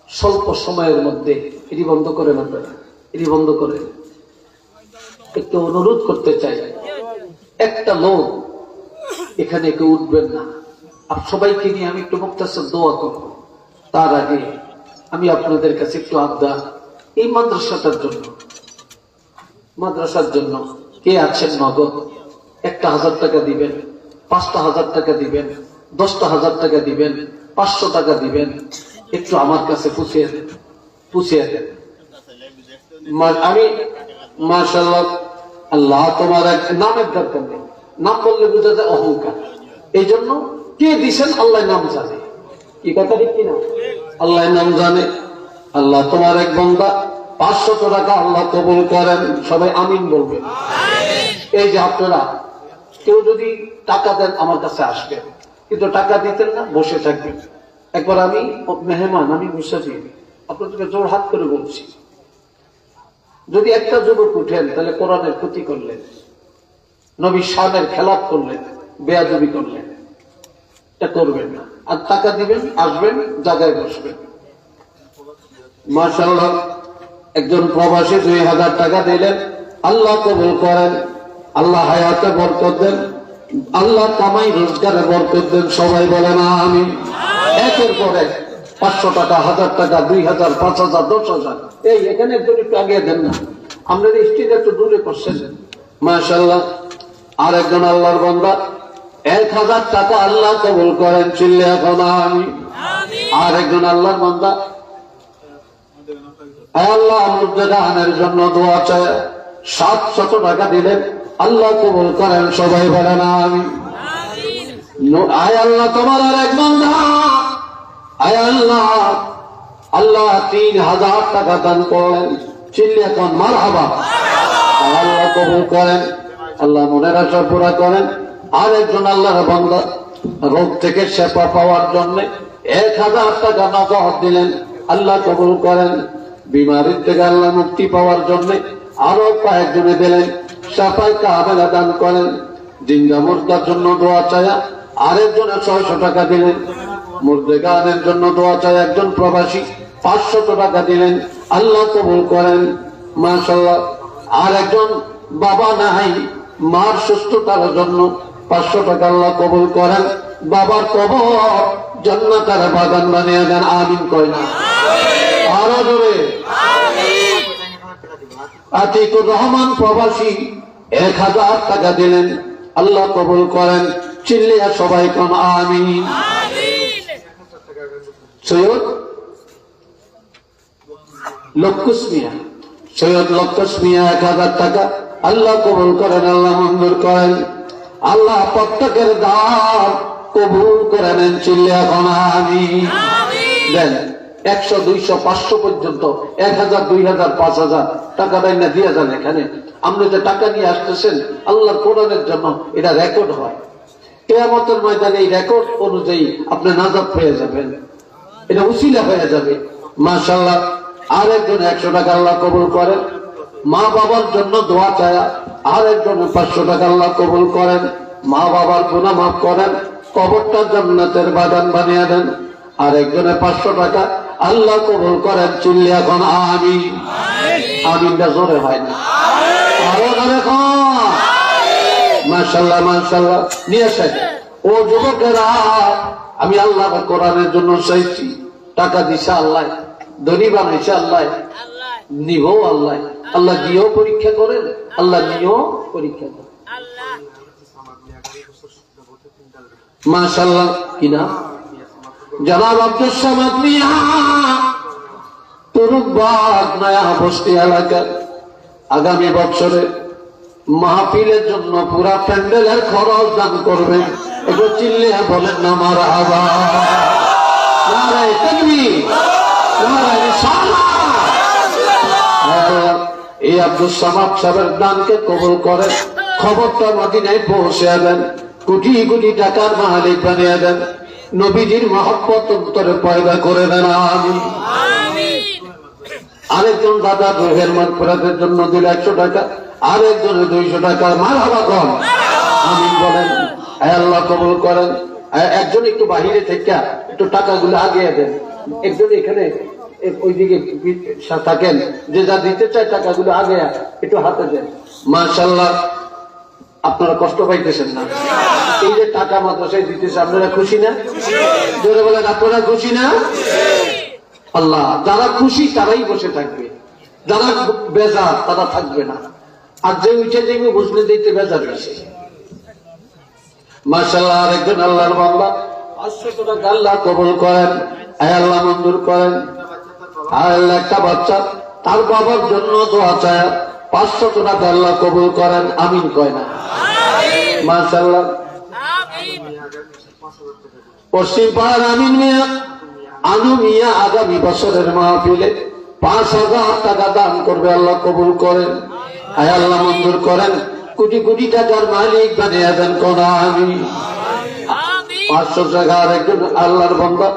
স্বল্প সময়ের মধ্যে, এটি বন্ধ করেন আপনারা, এটি বন্ধ করেন, একটু অনুরোধ করতে চাই। একটা লোক এখানে কেউ উঠবেন না। আর সবাইকে নিয়ে আমি একটু মুক্তাসর দোয়া করব। তার আগে আমি আপনাদের কাছে একটু আবদার, এই মাদ্রাসাটার জন্য, মাদ্রাসার জন্য কে আছেন নগদ 1,000 টাকা দিবেন, 5,000 টাকা দিবেন, 10,000 টাকা দিবেন, 500 টাকা দিবেন, একটু আমার কাছে পুছিয়ে দেন, পুছিয়ে দেন। আমি মাশাআল্লাহ, আল্লাহ তোমার এক নামের দরকার নেই, নাম বললে বোঝা যায় অহংকার। এই জন্য কে দিছেন আল্লাহ নাম জানে। কি কথা ঠিক কিনা? আল্লাহ নাম জানে। আল্লাহ তোমার এক বান্দা 500 টাকা আল্লাহ কবুল করেন। সবাই আমিন বলবেন। এই যে আপনারা কেউ যদি টাকা দেন আমার কাছে আসবেন, কিন্তু টাকা দিতেন না, বসে থাকবেন। একবার আমি মেহমান, আমি মুসাফির, আপনাদেরকে জোর হাত করে বলছি, যদি একটা যুবক উঠেন তাহলে কোরআনের ক্ষতি করলেন, নবীর শানের খেলাপ করলেন, বেয়াদবি করলেন, এটা করবেন না। আর টাকা দিবেন, আসবেন, জায়গায় বসবেন। মাশাআল্লাহ, একজন প্রবাসী 2,000 টাকা দিলেন, আল্লাহ কবুল করেন, আল্লাহ হায়াতে বরকত দেন, আল্লাহ কামাই রোজগারে বরকত দেন। সবাই বলেন আমিন। একের পরে 500 টাকা, 1000 টাকা, 2,000, 5,000, 10,000। এই এখানে একজন একটু আগে দেন না, আপনার স্ত্রীর একটু দূরে করছেন। মাশাআল্লাহ, আর একজন আল্লাহর বান্দা 1,000 টাকা আল্লাহ কবুল করেন, চিল্লে এখন আমি। আর একজন আল্লাহর বান্দা আল্লাহ মুর্দানের জন্য দোয়া চায়, 700 টাকা দিলেন, আল্লাহ কবুল করেন। সবাই বলেন আমি। আয় আল্লাহ তোমার আর এক বান্দা, আয় আল্লাহ, আল্লাহ 3,000 টাকা দান করলেন, চিল্লে এখন মারহাবা। আল্লাহ কবুল করেন, আল্লাহ মনের আশা পুরা করেন। আর একজন আল্লাহর বান্দা রোগ থেকে সেবা পাওয়ার জন্য 1,000 টাকা নগদ দিলেন, আল্লাহ কবুল করেন। বিমারির থেকে আল্লাহ মুক্তি পাওয়ার জন্য আরো কয়েকজনে দিলেন, সাফাই কামেলা দান করেন। জিন্দা মুর্দার জন্য দোয়া চায়া আরেকজনে 600 টাকা দিলেন। মুর্দে গানের জন্য দোয়া চায় একজন প্রবাসী 500 টাকা দিলেন, আল্লাহ কবুল করেন। মাশাআল্লাহ। আর একজন বাবা নাই, মার সুস্থতার জন্য 500 টাকা আল্লাহ কবুল করেন। বাবার কবর জান্নাতের বাগান বানিয়ে দেন, আমিন কয় না? আরো জোরে আতিকুর রহমান প্রবাসী 1000 টাকা দিলেন, আল্লাহ কবুল করেন। চিল্লিয়া সবাই কোন আমিন। সৈয়দ লক্কুস মিয়া, সৈয়দ লক্কুস মিয়া 1000 টাকা, আল্লাহ কবুল করেন, আল্লাহ মঞ্জুর করেন। আল্লাহ প্রত্যেকের দান কবুল করে নেন, চিল্লিয়া কোন আমিন। দেন 100, 200, 500 পর্যন্ত 1000, 2000, 5000 টাকা দেন না, দিয়ে যান। এখানে আপনি যে টাকা নিয়ে আসতেছেন আল্লাহর কোরআনের জন্য, এটা রেকর্ড হয়। কিয়ামতের ময়দানে এই রেকর্ড অনুযায়ী আপনি নাজাত পেয়ে যাবেন, এটা উসিলা হয়ে যাবে। মাশাআল্লাহ। আরেকজন 100 টাকা আল্লাহ কবুল করেন। মা বাবার জন্য দোয়া চায়া আরেকজন 500 টাকা আল্লাহ কবুল করেন। মা বাবার গুনাহ মাফ করেন, কবরটা জান্নাতের বাগান বানিয়ে দেন। আরেকজনে 500 টাকা আল্লাহ কবুল করেন, চিল্লি এখন আমিন। আমিনটা জোরে হয় না, আরো জোরে কর। মাশাআল্লাহ মাশাআল্লাহ। নিয়ে আসেন। ও যুবকেরা, আমি আল্লাহ কোরআনের জন্য চাইছি, টাকা দিছে আল্লাহ, ধনী বানাইছে আল্লাহ, নিব আল্লাহ। আল্লাহ দিয়েও পরীক্ষা করেন, আল্লাহ নিয়েও পরীক্ষা করেন। মাশাআল্লাহ। কিনা জনাব আব্দুল সামাদ মিয়া, তুরুকবাগ নয়া বস্তি এলাকার, আগামী বছরে মাহফিলের জন্য পুরা প্যান্ডেলের খরচ দান করবেন। একটু চিল্লিয়া বলেন না মারহাবা। নারায়ে তাকবীর, নারায়ে রিসালাত। এই আব্দুল সামাদ সাহেবের দানকে কবুল করেন, খবরটা মদিনায় পৌঁছে দেন, কোটি কোটি টাকার মালিক বানিয়ে দেন, নবীজির মহব্বত অন্তরে পয়দা করে দেন, আমিন। আরেকজন দাদা রোহের মাগফিরাতের জন্য দিল 100 টাকা, আরেকজনে 200 টাকা, মারহাবা কর, আমিন বলেন। আল্লাহ কবুল করেন। একজন একটু বাহিরে থেকে একটু টাকাগুলো আগিয়ে দেন, একজন এখানে ওইদিকে থাকেন, যে যা দিতে চায় টাকাগুলো আগে একটু হাতে দেন। মাশাআল্লাহ। আপনারা কষ্ট পাইতেছেন না? এই যে টাকা মাদ্রাসায় দিতেছে, আপনারা খুশি না? জোরে বলেন, আপনারা খুশি না? আল্লাহ, যারা খুশি তারাই বসে থাকবে, যারা বেজার তারা থাকবে না। আর যে উঠে যাইবে বুঝলে দিতে বেজার বেশি। মাশাআল্লাহ। আরেকজন আল্লাহর বান্দা 500 টাকা আল্লাহ কবুল করেন, আল্লাহ মঞ্জুর করেন। আর একটা বাচ্চা তার বাবার জন্য দোয়া চায় 500 টাকা আল্লাহ কবুল করেন, আমিন কয় না? মাশাআল্লাহ। পশ্চিম পাড়ার আমিন মিয়া, আনু মিয়া আগামী বছরের মাহফিলে 5000 টাকা দান করবে, আল্লাহ কবুল করেন, আল্লাহ মঞ্জুর করেন। কোটি কোটি টাকার মালিক বানিয়ে দেন, কোন আমিন। 500 টাকা আরেকজন আল্লাহর বান্দা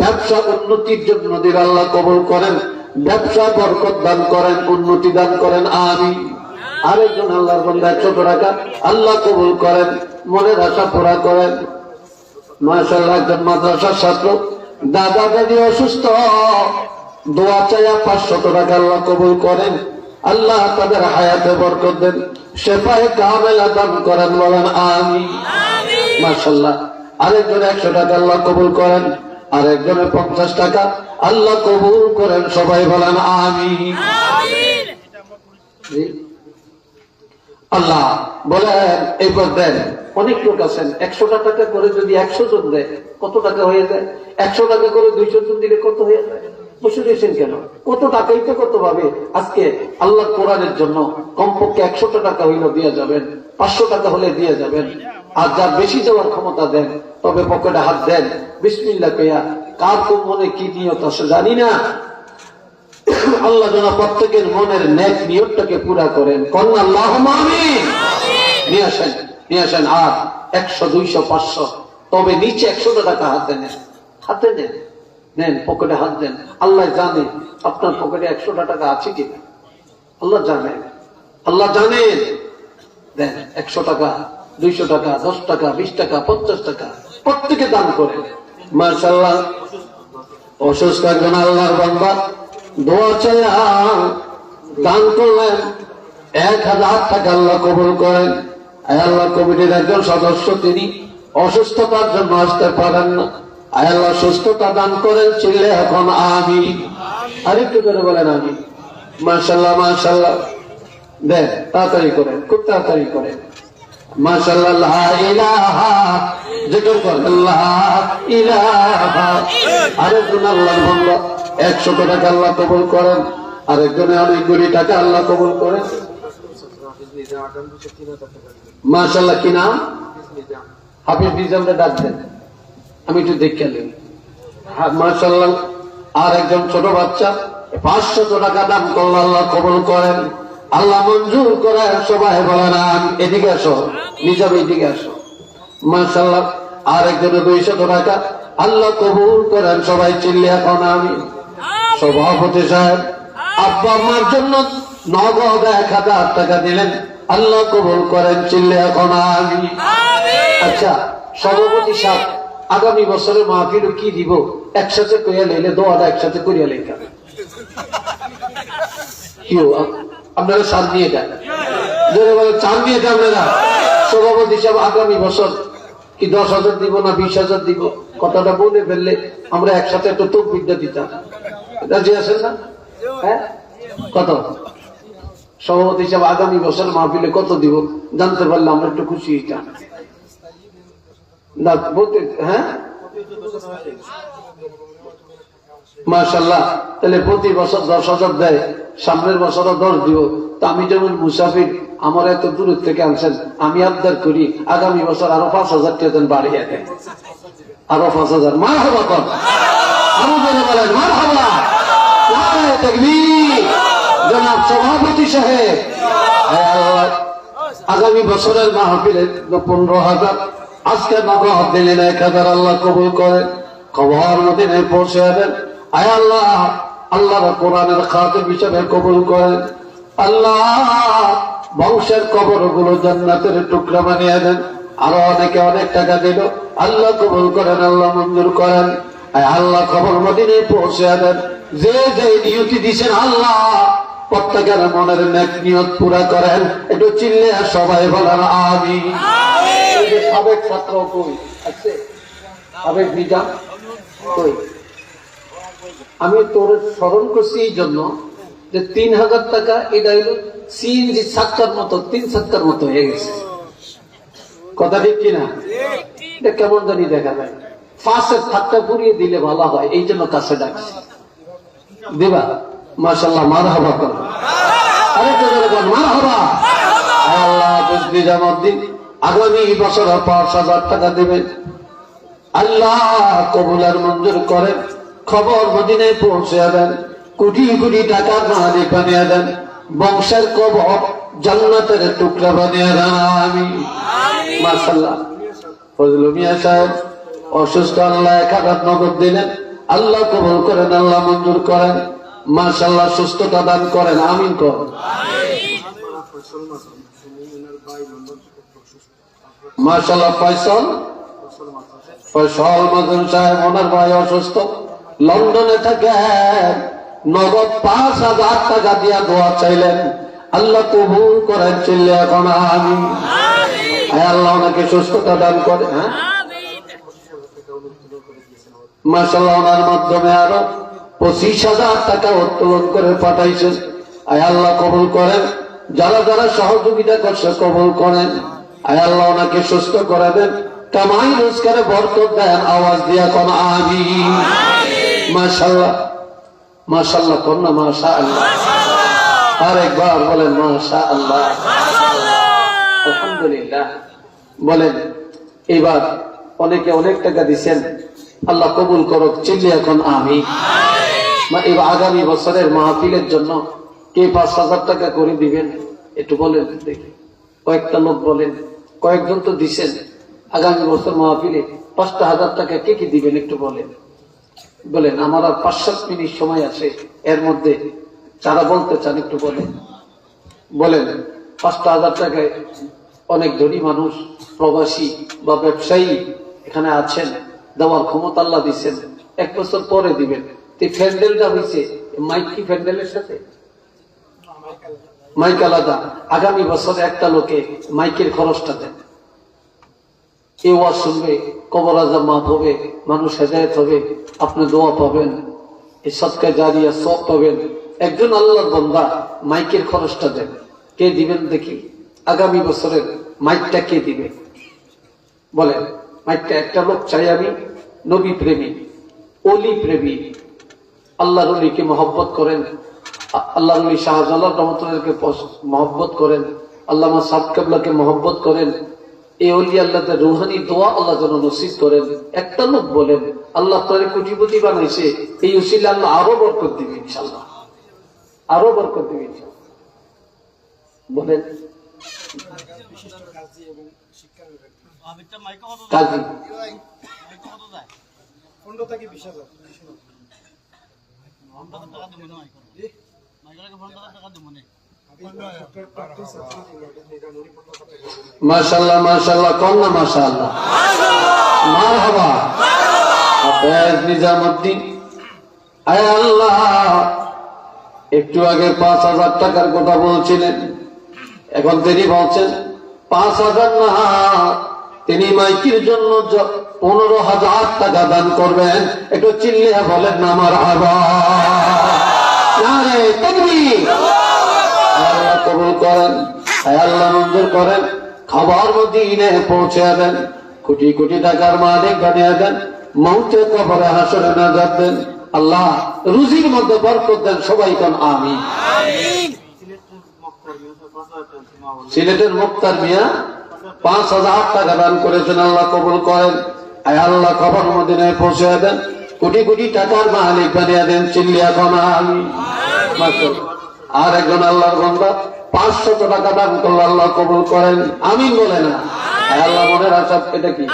ব্যবসা উন্নতির জন্য দিলে, আল্লাহ কবুল করেন, ব্যবসা বরকত দান করেন, উন্নতি দান করেন, আমিন। আরেকজন আল্লাহর বান্দা 100 টাকা আল্লাহ কবুল করেন, মনের আশা পুরা করেন। মাশাআল্লাহ। একজন মাদ্রাসার ছাত্র, দাদা দাদি অসুস্থ, দোয়া চাইয়া 500 টাকা আল্লাহ কবুল করেন, আল্লাহ তাদের হায়াতে বরকত দেন, শেফায়ে কামেলা দান করেন, বলেন আমিন। মাশাআল্লাহ। আরেকজন 100 টাকা আল্লাহ কবুল করেন, আরেকজনে 50 টাকা আল্লাহ কবুল করেন, সবাই বলেন আমিন। আল্লাহ বলেন এবার দেন। অনেক লোক আছেন 100 টাকা করে যদি 100 জন দেয় কত টাকা হয়ে যায়? 100 টাকা করে 200 জন দিলে কত হয়ে যায়? বসে রয়েছেন কেন? কত টাকাই তো কত ভাবে। আজকে আল্লাহ কোরআনের জন্য কমপক্ষে 100 টাকা হইলেও দিয়ে যাবেন, 500 টাকা হলে দিয়ে যাবেন। আর যার বেশি দেওয়ার ক্ষমতা দেন, তবে পকেটে হাত দেন, বিসমিল্লাহ কইয়া। কার কোন মনে কি নিয়ত আছে জানি না, আল্লাহ যেন প্রত্যেকের মনের নেক নিয়তটাকে পুরা করেন, কন্যা আল্লাহুম্মা আমিন। নিয়ে আসেন, নিয়ে আসেন। আর 100, 200, 500, তবে নিচে 100 টাকা হাতে নেন, হাতে নেন। নেন, পকেটে হাত দেন। আল্লাহ জানে আপনার পকেটে 100টা টাকা আছে কিনা, আল্লাহ জানেন, আল্লাহ জানেন। দেন 100 টাকা, 200 টাকা, 10 টাকা, 20 টাকা, 50 টাকা, প্রত্যেকে দান করেন। মাশাআল্লাহ। অসুস্থ একজন আল্লাহর বান্দা দোয়া চাইয়া দান করলেন, 1000 টাকা আল্লাহ কবুল করেন। আল্লাহ কমিটির একজন সদস্য, তিনি অসুস্থতার জন্য আসতে পারেন না, আল্লাহ সুস্থতা দান করেন। চিল্লে এখন আমিন। আরেকটু করে বলেন আমিন। মাশাআল্লাহ, মাশাআল্লাহ। দেন, তাড়াতাড়ি করেন, খুব তাড়াতাড়ি করেন। মাশাআল্লাহ। লা ইলাহা, জিকির করেন, লা ইলাহা। আরেকজন আল্লাহর বান্দা 100 টাকা আল্লাহ কবুল করেন, আরেকজনে অনেক কোটি টাকা আল্লাহ কবুল করেন। মাশাআল্লাহ। কি নাম? হাফিজ নিজামকে ডাক দেন, আমি একটু দেখে নিই। মাশাআল্লাহ। আর একজন ছোট বাচ্চা 500 টাকা দান করলো, আল্লাহ কবুল করেন, আল্লাহ মঞ্জুর করেন। সবাই বলেন আমিন। এদিকে আসো, নিজাম এদিকে আসো। মাশাআল্লাহ। আর একজনে 200 টাকা আল্লাহ কবুল করেন। সবাই চিল্লে এখন আমিন। সভাপতি সাহেব আব্বা আম্মার জন্য নগদ 1000 টাকা দিলেন, আল্লাহ কবুল করেন। চিল্লে এখন আমিন। আচ্ছা, সভাপতি সাহেব আগামী বছরের মাহফিলে কি দিব একসাথে কইয়া লইলে, দোয়াটা একসাথে করিয়া লেখা। কি আপনারা চান নিয়ে যান, চান নিয়ে যান না। সভাপতি সাহেব আগামী বছর কি 10,000 দিব না 20,000 দিব, কথাটা বলে ফেললে আমরা একসাথে একটা তকবিরটা দিতাম। রাজি আছেন না? হ্যাঁ, কত? সভাপতি সাহেব আগামী বছর মাহফিলে কত দিব জানতে পারলে আমরা একটু খুশি হইতাম না বলতে। হ্যাঁ, মাশাআল্লাহ। তাহলে প্রতি বছর 10,000 দেয়, সামনের বছরও 10 দিব। তা আমি যেমন মুসাফির, আমার এত দূরের থেকে আনছেন, আমি আবদার করি আগামী বছর আরো 5,000 টাকা বাড়িয়ে দেন, আরো 5,000। মারহাবা কর, আমাদের বলেন মারহাবা। নারে তাকবীর। জনাব সভাপতি সাহেব, আগামী বছরের মাহফিলে 15,000 আজকে নগদ দিলেন, 1000 আল্লাহ কবুল করেন। কবর মদিনায় পৌঁছে দেন। আয় আল্লাহ, আল্লাহর কোরআনের খাতিব হিসেবে কবুল করেন। আল্লাহ বংশের কবর গুলো জান্নাতের টুকরা বানিয়ে দেন। আরো অনেকে অনেক টাকা দিল, আল্লাহ কবুল করেন, আল্লাহ মঞ্জুর করেন। আয় আল্লাহ কবর মদিনায় পৌঁছে দেন। যে যে নিয়তি দিচ্ছেন আল্লাহ প্রত্যেকের মনের নেক নিয়ত পুরা করেন। একটু চিল্লে সবাই বলেন আমিন। এই যে সাবেক ছাত্র কই আছে, সাবেক নিজাম কই? আমি তোর স্মরণ করছি এই জন্য যে 3,000 টাকা এটা হইল সিএনজি ছাত্রার মতো, 3 ছাত্রার মতো হয়ে গেছে। কথা ঠিক কিনা? এটা কেমন জানি দেখা যায়। 5-এর ছাত্রা পুড়িয়ে দিলে ভালো হয়, এই জন্য কাছে ডাকছি। দিবা? মাশাআল্লাহ, মারহাবা করো। আরেকটা করে বল মারহাবা। আল্লাহ হাফেজ নিজামউদ্দিন আগামী বছর 5,000 টাকা দেবেন। আল্লাহ কবুল আর মঞ্জুর করেন। খবর মদিনায় পৌঁছে দেন। কোটি কোটি টাকার মালিক বানিয়ে দেন। বংশের কবর জান্নাতের টুকরা বানিয়ে দেন। আমিন। মাশাআল্লাহ। ফজলুল মিয়া সাহেব অসুস্থ, আল্লাহ 1000 নগদ দিলেন, আল্লাহ কবুল করেন, আল্লাহ মঞ্জুর করেন। মাশাআল্লাহ, সুস্থতা দান করেন। আমিন করেন। মাশাআল্লাহ। ফয়সাল মাদুন সাহেব, ওনার ভাই অসুস্থ, লন্ডনে থাকেন, নগদ 5,000 টাকা দিয়া দোয়া চাইলেন, আল্লাহ কবুল করেন। চিল্লে এখন আমিন। আল্লাহ ওনাকে সুস্থতা দান করে। হ্যাঁ, মাশাআল্লাহ। ওনার মাধ্যমে আরো 25,000 টাকা উত্তোলন করে পাঠাইছেন। আয় আল্লাহ কবুল করেন। যারা যারা সহযোগিতা করছে কবুল করেন। আয় আল্লাহ ওনাকে সুস্থ করে দেন, কামাই রোজগারে বরকত দেন। আওয়াজ দিয়া কোন আমিন। মাশাআল্লাহ, মাশাআল্লাহ কোন না মাশাআল্লাহ। আরেকবার বলেন মাশাআল্লাহ। আলহামদুলিল্লাহ। বলেন এবার অনেকে অনেক টাকা দিচ্ছেন, আল্লাহ কবুল করুক। চিল্লি এখন আমিন। এবার আগামী বছরের মাহফিলের জন্য কে 5,000 টাকা করে দিবেন একটু বলেন দেখি। কয়েকটা লোক বলেন, কয়েকজন তো দিচ্ছেন। আগামী বছর মাহফিলে 5,000 টাকা কে কি দিবেন একটু বলেন। বলেন, আমার আর 5-7 মিনিট সময় আছে, এর মধ্যে যারা বলতে চান একটু বলেন। বলেন, 5,000 টাকায় অনেক ধনী মানুষ, প্রবাসী বা ব্যবসায়ী এখানে আছেন, দেওয়ার ক্ষমতা আল্লাহ দিচ্ছেন, 1 বছর পরে দিবেন। প্যান্ডেলটা হয়েছে মাইক কি প্যান্ডেলের সাথে? মাইক আলাদা। আগামী বছর একটা লোকে মাইকের খরচটা দেন, এ ওয়াজ শুনবে, কবর আযাব মাফ হবে, মানুষ হেদায়েত হবে, আপনি দোয়া পাবেন, এই সদকা জারিয়া সওয়াব পাবেন। একজন আল্লাহর বান্দা মাইকের খরচটা দেন, কে দিবেন দেখি? আগামী বছরের মাইকটা কে দিবে? বলেন, মাইকটা একটা লোক চাই আমি, নবী প্রেমী, অলি প্রেমী, আল্লাহর অলিকে মহব্বত করেন, আল্লাহর অলি শাহজালাল রহমতুল্লাহকে মহব্বত করেন, আল্লামা সাদ কেবলাকে মহব্বত করেন। এই অলি আল্লাহদের রুহানি দোয়া আল্লাহ যেন নসিব করেন। একটা লোক বলেন, আল্লাহ তারে কোটিপতি বানাইছে, এই উসিলা আল্লাহ আরো বরকত দিবে ইনশাআল্লাহ, আরো বরকত দিবে ইনশাআল্লাহ। বলেন, কাজী মাশাআল্লাহ, মাশাআল্লাহ, কন্যা মাশাআল্লাহ, মারহাবা। হাফেজ নিজামউদ্দিন, আয় আল্লাহ, একটু আগে 5,000 টাকার কথা বলছিলেন, এখন তিনি বলছেন 5,000 না, তিনি মাইকের জন্য 15,000 টাকা দান করবেন। একটু চিল্লিয়া বলেন না মারহাবা, নারে তাকবীর। আল্লাহ কবুল করেন, আল্লাহ মঞ্জুর করেন, খাবার মদিনে পৌঁছে দেন, কোটি কোটি টাকার মালিক বানিয়ে দেন, মৌতে কবরে হাসরে নাজাত দেন, আল্লাহ রুজির মধ্যে বরকত দেন। সবাই কোন আমিন। সিলেটের মুক্তার মিয়া 5,000 টাকা দান করেছেন, আল্লাহ কবুল করেন, আল্লাহ কবর মদিনায় পৌঁছে দেন, কোটি কোটি টাকার মালিক বানিয়ে দেন। চিল্লিয়া কোন আমিন। আর একজন আল্লাহর বান্দা 500 টাকা দান করলে আল্লাহ কবুল করেন, আমিন বলে না। আল্লাহ মনের আশা, এটা কি?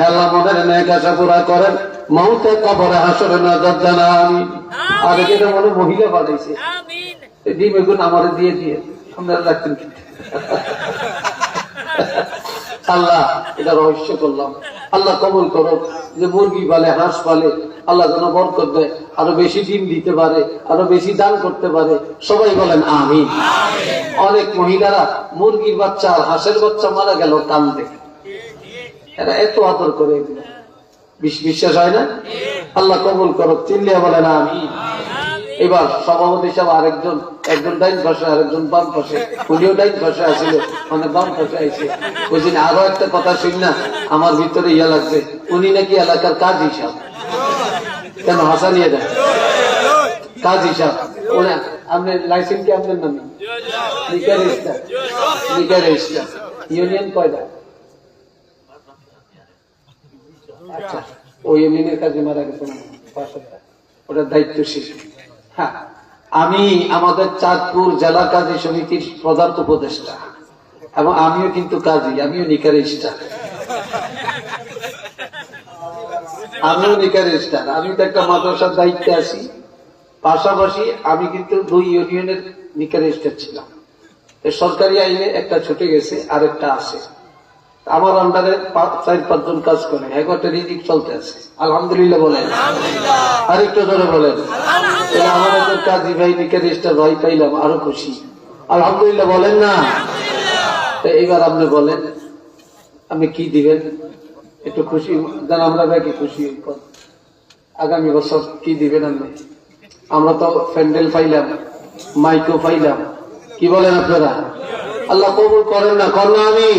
আল্লাহ মনের নেক আশা পুরা করেন, মৌতে কবরে হাসরে নাজাত দেন, আমিন। আর এটা মনে মহিলা বানাইছে, ডিম এগুলো আমারে দিয়ে দিয়ে আপনারা রাখতেন। আল্লাহ এটা রহস্য করলাম, আল্লাহ কবুল করো। যে মুরগি পালে, হাঁস পালে, আল্লাহ যেন বরকত দেয়, আরো বেশি ডিম দিতে পারে, আরো বেশি দান করতে পারে। সবাই বলেন আমিন। অনেক মহিলারা মুরগির বাচ্চা আর হাঁসের বাচ্চা মারা গেল কান্দে, এরা এত আদর করে, বিশ্বাস হয় না? আল্লাহ কবুল করো, চিল্লিয়া বলেন আমিন। এবার সভাপতি সাহেব আরেকজন, একজন ডাইন পাশে আরেকজন বাম পাশে, উনিও ডাইন পাশে আসছিল, মানে বাম পাশে আইছে। বুঝলেন, আরো একটা কথা শুন না, আমার ভিতরে ইয়া লাগছে, উনি নাকি এলাকার কাজ হিসাব। কেন হাসানিয়ে দেন? কাজ হিসাব। আপনার লাইসেন্স কি আপনার নামে? Liquor register, liquor register. Union কয়টা? আচ্ছা, ওই ইউনিয়নের কাজে মারা গেছে না, ওটা দায়িত্বশীল। হ্যাঁ, আমি আমাদের চাঁদপুর জেলা কাজী সমিতির প্রধান উপদেষ্টা, এবং আমিও কিন্তু কাজী, আমিও নিকারিস্টার, আমিও নিকারিস্টার। আমি তো একটা মাদ্রাসার দায়িত্বে আছি, পাশাপাশি আমি কিন্তু 2 ইউনিয়নের নিকারিস্টার ছিলাম। সরকারি আইনে একটা ছুটে গেছে, আরেকটা আছে। আমার আন্ডারে 4-5 জন কাজ করে, একটা রিজিক চলতে আছে, আলহামদুলিল্লাহ বলেন, আরেকটু ধরে বলেন। আমার একটা কাজী ভাই, নিকারিস্টার ভাই পাইলাম, আরো খুশি, আলহামদুলিল্লাহ বলেন না। এইবার আপনি বলেন, আপনি কি দিবেন? একটু খুশি দেন, আমরা কি খুশি? আগামী বছর কি দিবেন আপনি? আমরা তো প্যান্ডেল পাইলাম, মাইকও পাইলাম, কি বলেন আপনারা? আল্লাহ কবুল করেন না, কর না আমি।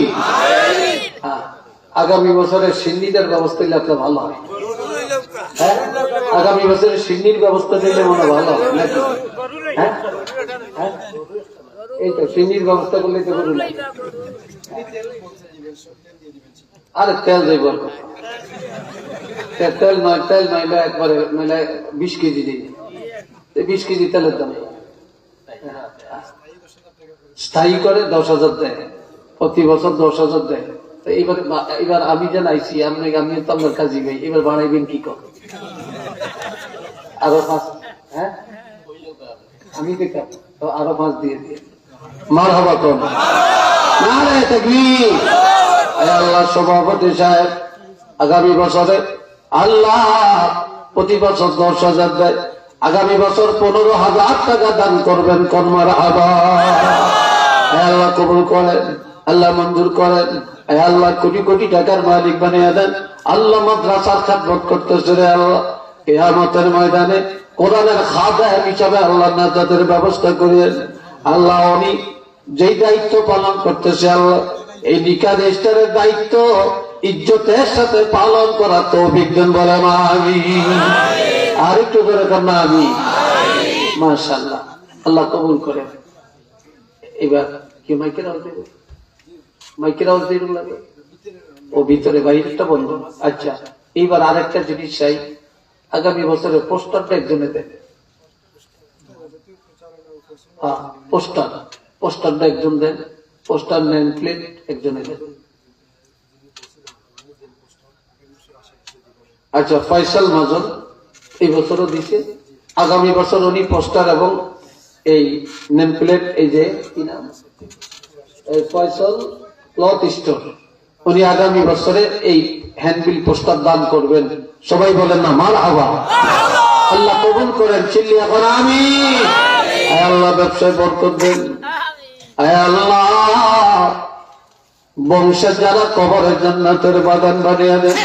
আগামী বছরের সিন্নিদের ব্যবস্থা দিলে আপনার ভালো হয়। হ্যাঁ, আগামী বছরের সিন্নির ব্যবস্থা দিলে মনে ভালো হয় নাকি? হ্যাঁ, এই তো সিন্নির ব্যবস্থা করলে তো করুন। আরে তেল যাইব, তেল নয়, তেল নইলে একবারে নইলে 20 কেজি দিই, 20 কেজি তেলের দাম স্থায়ী করে 10,000 দেয়, প্রতি বছর 10,000 দেয়। এবার আমি জানাইছি, আমি তো আমার কাজী ভাই, এবার বাড়াইবেন কি করে? আরো 5, হ্যাঁ আমি দেখলাম তো আরো 5 দিয়ে দিয়ে মারহাবা কোন নারে তাকবীর। আল্লাহ সভাপতি সাহেব আগামী বছরে আল্লাহ প্রতি বছর 10,000 দেয়, আগামী বছর 15,000 টাকা দান করবেন। কোন মারহাবা। আল্লাহ কবুল করেন, আল্লাহ মঞ্জুর করেন। আল্লাহ কোটি কোটি টাকার মালিক বানিয়ে দেন। আল্লাহ মাদ্রাসার খেদমত করতেছে রে আল্লাহ, কিয়ামতের ময়দানে কোরআনের খাদেম হিসাবে আল্লাহ নাজাতের ব্যবস্থা করেন। আল্লাহ উনি যেই দায়িত্ব পালন করতেছে আল্লাহ এই নিকা রেজিস্টারের দায়িত্ব ইজ্জতের সাথে পালন করা তৌফিক দেন বলেন আমিন। আর একটু করে করেন আমিন। মাশাআল্লাহ, আল্লাহ কবুল করেন। এবার কি মাইকের আওয়াজ দেব? মাইকের আওয়াজ দেব লাগে ও ভিতরে, বাইরেটা বন্ধ। আচ্ছা, এইবার আরেকটা জিনিস চাই, আগামী বছরের পোস্টারটা একজনে দেন। হ্যাঁ, পোস্টারটা একজন দেন, পোস্টার নেম প্লেট একজনে দেন। আচ্ছা, ফয়সাল মাজন এই বছরও দিছে, আগামী বছর উনি পোস্টার এবং এই নেম প্লেট, এই যে কি নাম, ফয়সাল ক্লথ স্টোর, উনি আগামী বছরে এই হ্যান্ডবিল পোস্টার দান করবেন। সবাই বলেন না মারহাবা। আল্লাহ কবুল করেন, চিল্লি এখন আমিন। আল্লাহ ব্যবসায় বরকত দেন। আল্লাহ বংশে যারা কবরে জান্নাতের বাগান বানিয়ে দেন।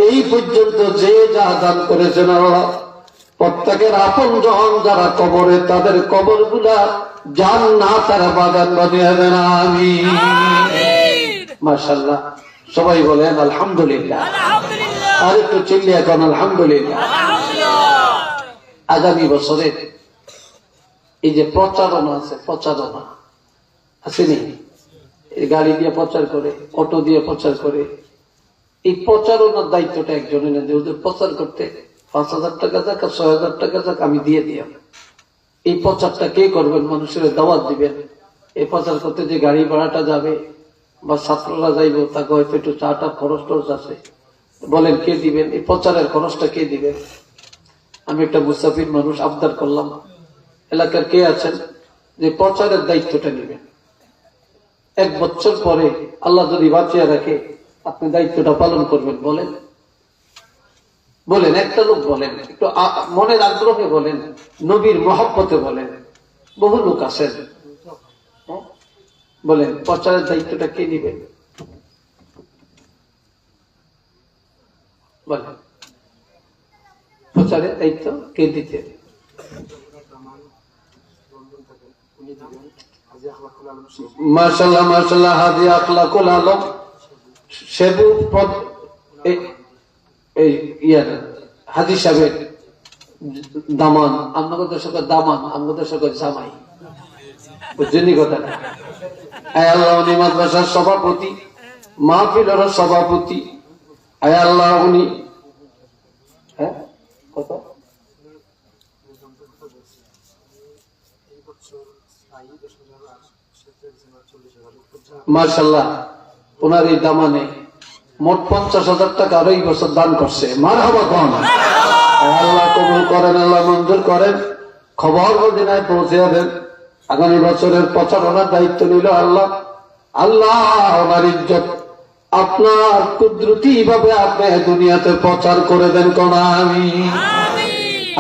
এই পর্যন্ত যে যা দান করেছেন আল্লাহ প্রত্যেকের আপন জন যারা কবরে, তাদের কবর গুলা জান্নাতের বাগান বানিয়ে দেন আমিন। মাশাআল্লাহ, সবাই বলেন আলহামদুলিল্লাহ। আর একটু চিল্লি এখন আলহামদুলিল্লাহ। আগামী বছরে এই যে প্রচারণা আছে, প্রচারণা আসেনি, গাড়ি দিয়ে প্রচার করে, অটো দিয়ে প্রচার করে, এই প্রচারণার দায়িত্বটা একজনের না, যে প্রচার করতে 5,000 টাকা যাক আর 6,000 টাকা যাক আমি দিয়ে দিলাম। এই প্রচারটা কে করবেন? মানুষের দাওয়াত দিবেন। এই প্রচার করতে যে গাড়ি ভাড়াটা যাবে বা ছাত্ররা যাইব, তাকে হয়তো একটু চাটা খরচ টরচ আছে, বলেন কে দিবেন? এই প্রচারের খরচটা কে দিবেন? আমি একটা মুসাফির মানুষ, আবদার করলাম এলাকার কে আছেন যে প্রচারের দায়িত্বটা নেবেন? 1 বছর পরে আল্লাহ যদি বাঁচিয়ে রাখে আপনি দায়িত্বটা পালন করবেন, বলেন? বলেন, একটা লোক বলেন, একটু মনের আগ্রহে বলেন, নবীর মহব্বতে বলেন। বহু লোক আছেন, বলেন প্রচারের দায়িত্বটা কে নেবেন? বলেন প্রচারের দায়িত্ব কে দিতে? মাশাআল্লাহ মাশাআল্লাহ, হাজি আখলাকুল আলম সেবু এই ইয়ার হাজি সাহেবের দামান, আমাদের দর্শকের দামান, আমাদের দর্শকের জামাই, বুঝছেন কথাটা? আয় আল্লাহ উনি মাদ্রাসার সভাপতি, মাহফিলের সভাপতি। আয় আল্লাহ উনি কত মাশাআল্লাহ, ওনার এই দামানে মোট 50,000 টাকা আরো এই বছর দান করছে। মারহাবা কোন। আল্লাহ কবুল করেন, আল্লাহ মঞ্জুর করেন। খবর মদিনায় পৌঁছে দেন। আগামী বছরের প্রচারণার দায়িত্ব নিল আল্লাহ। আল্লাহ ওনার ইজ্জত আপনার কুদরতি ভাবে আপনি দুনিয়াতে প্রচার করে দেন কোন আমিন।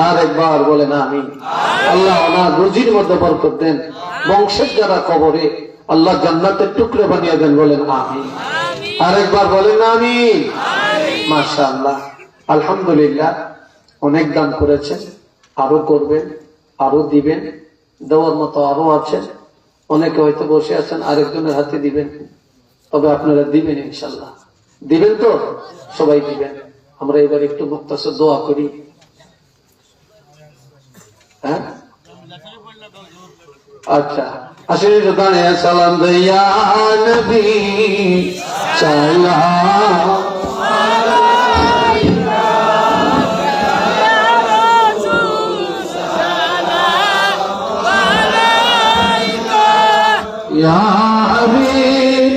আর একবার বলেন আমিন। আল্লাহ ওনার রুজির মধ্যে বরকত দেন। বংশের যারা কবরে আল্লাহ জান্নাতের টুকরো বানিয়ে দেন, বলেন আমিন। আরেকবার বলেন আমিন। মাশাআল্লাহ, আলহামদুলিল্লাহ, অনেক দান করেছেন, আরো করবেন, আরো দিবেন, দেওয়ার মতো আরো আছেন। অনেকে হয়তো বসে আছেন, আরেকজনের হাতে দিবেন, তবে আপনারা দিবেন ইনশাল্লাহ। দিবেন তো? সবাই দিবেন। আমরা এবার একটু মুক্তাসর দোয়া করি। হ্যাঁ আচ্ছা, আসলে দাঁড়িয়ে সালাম দইয়া নবী সালাম ইয়া হাবিব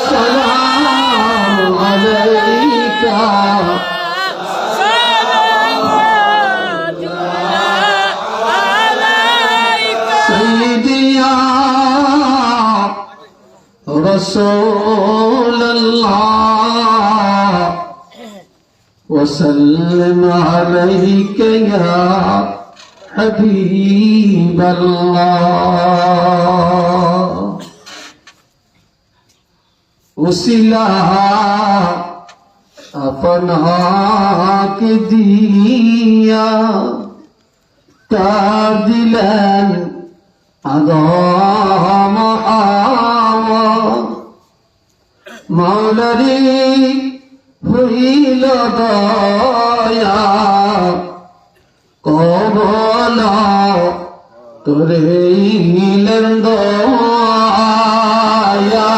সালাম আলাইকা رسول الله وسلم عليك يا حبيب الله وسلا अपना के दिया तादिलन आदम आवा मौलरी हुईल दया कबला करेलन दया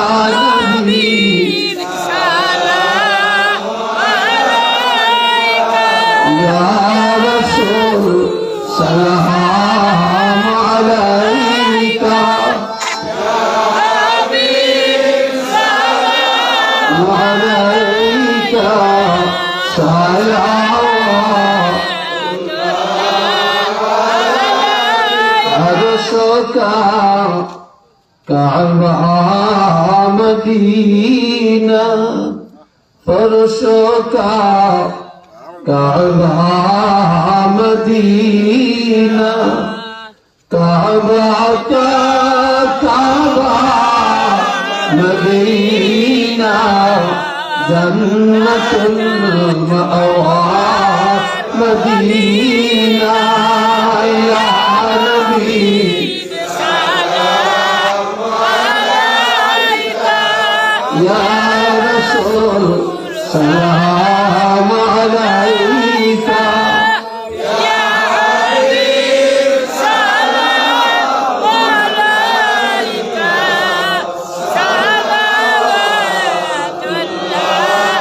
سلام عليك يا حبيب سلام عليك سلام عرشك كعبة مدينة فرشك كعبة مدينة كعبة كعبة مدينة جنة المأوى مدينة يا نبي سلام عليك يا رسول سلام عليك يا حبيب سلام عليك صلوات الله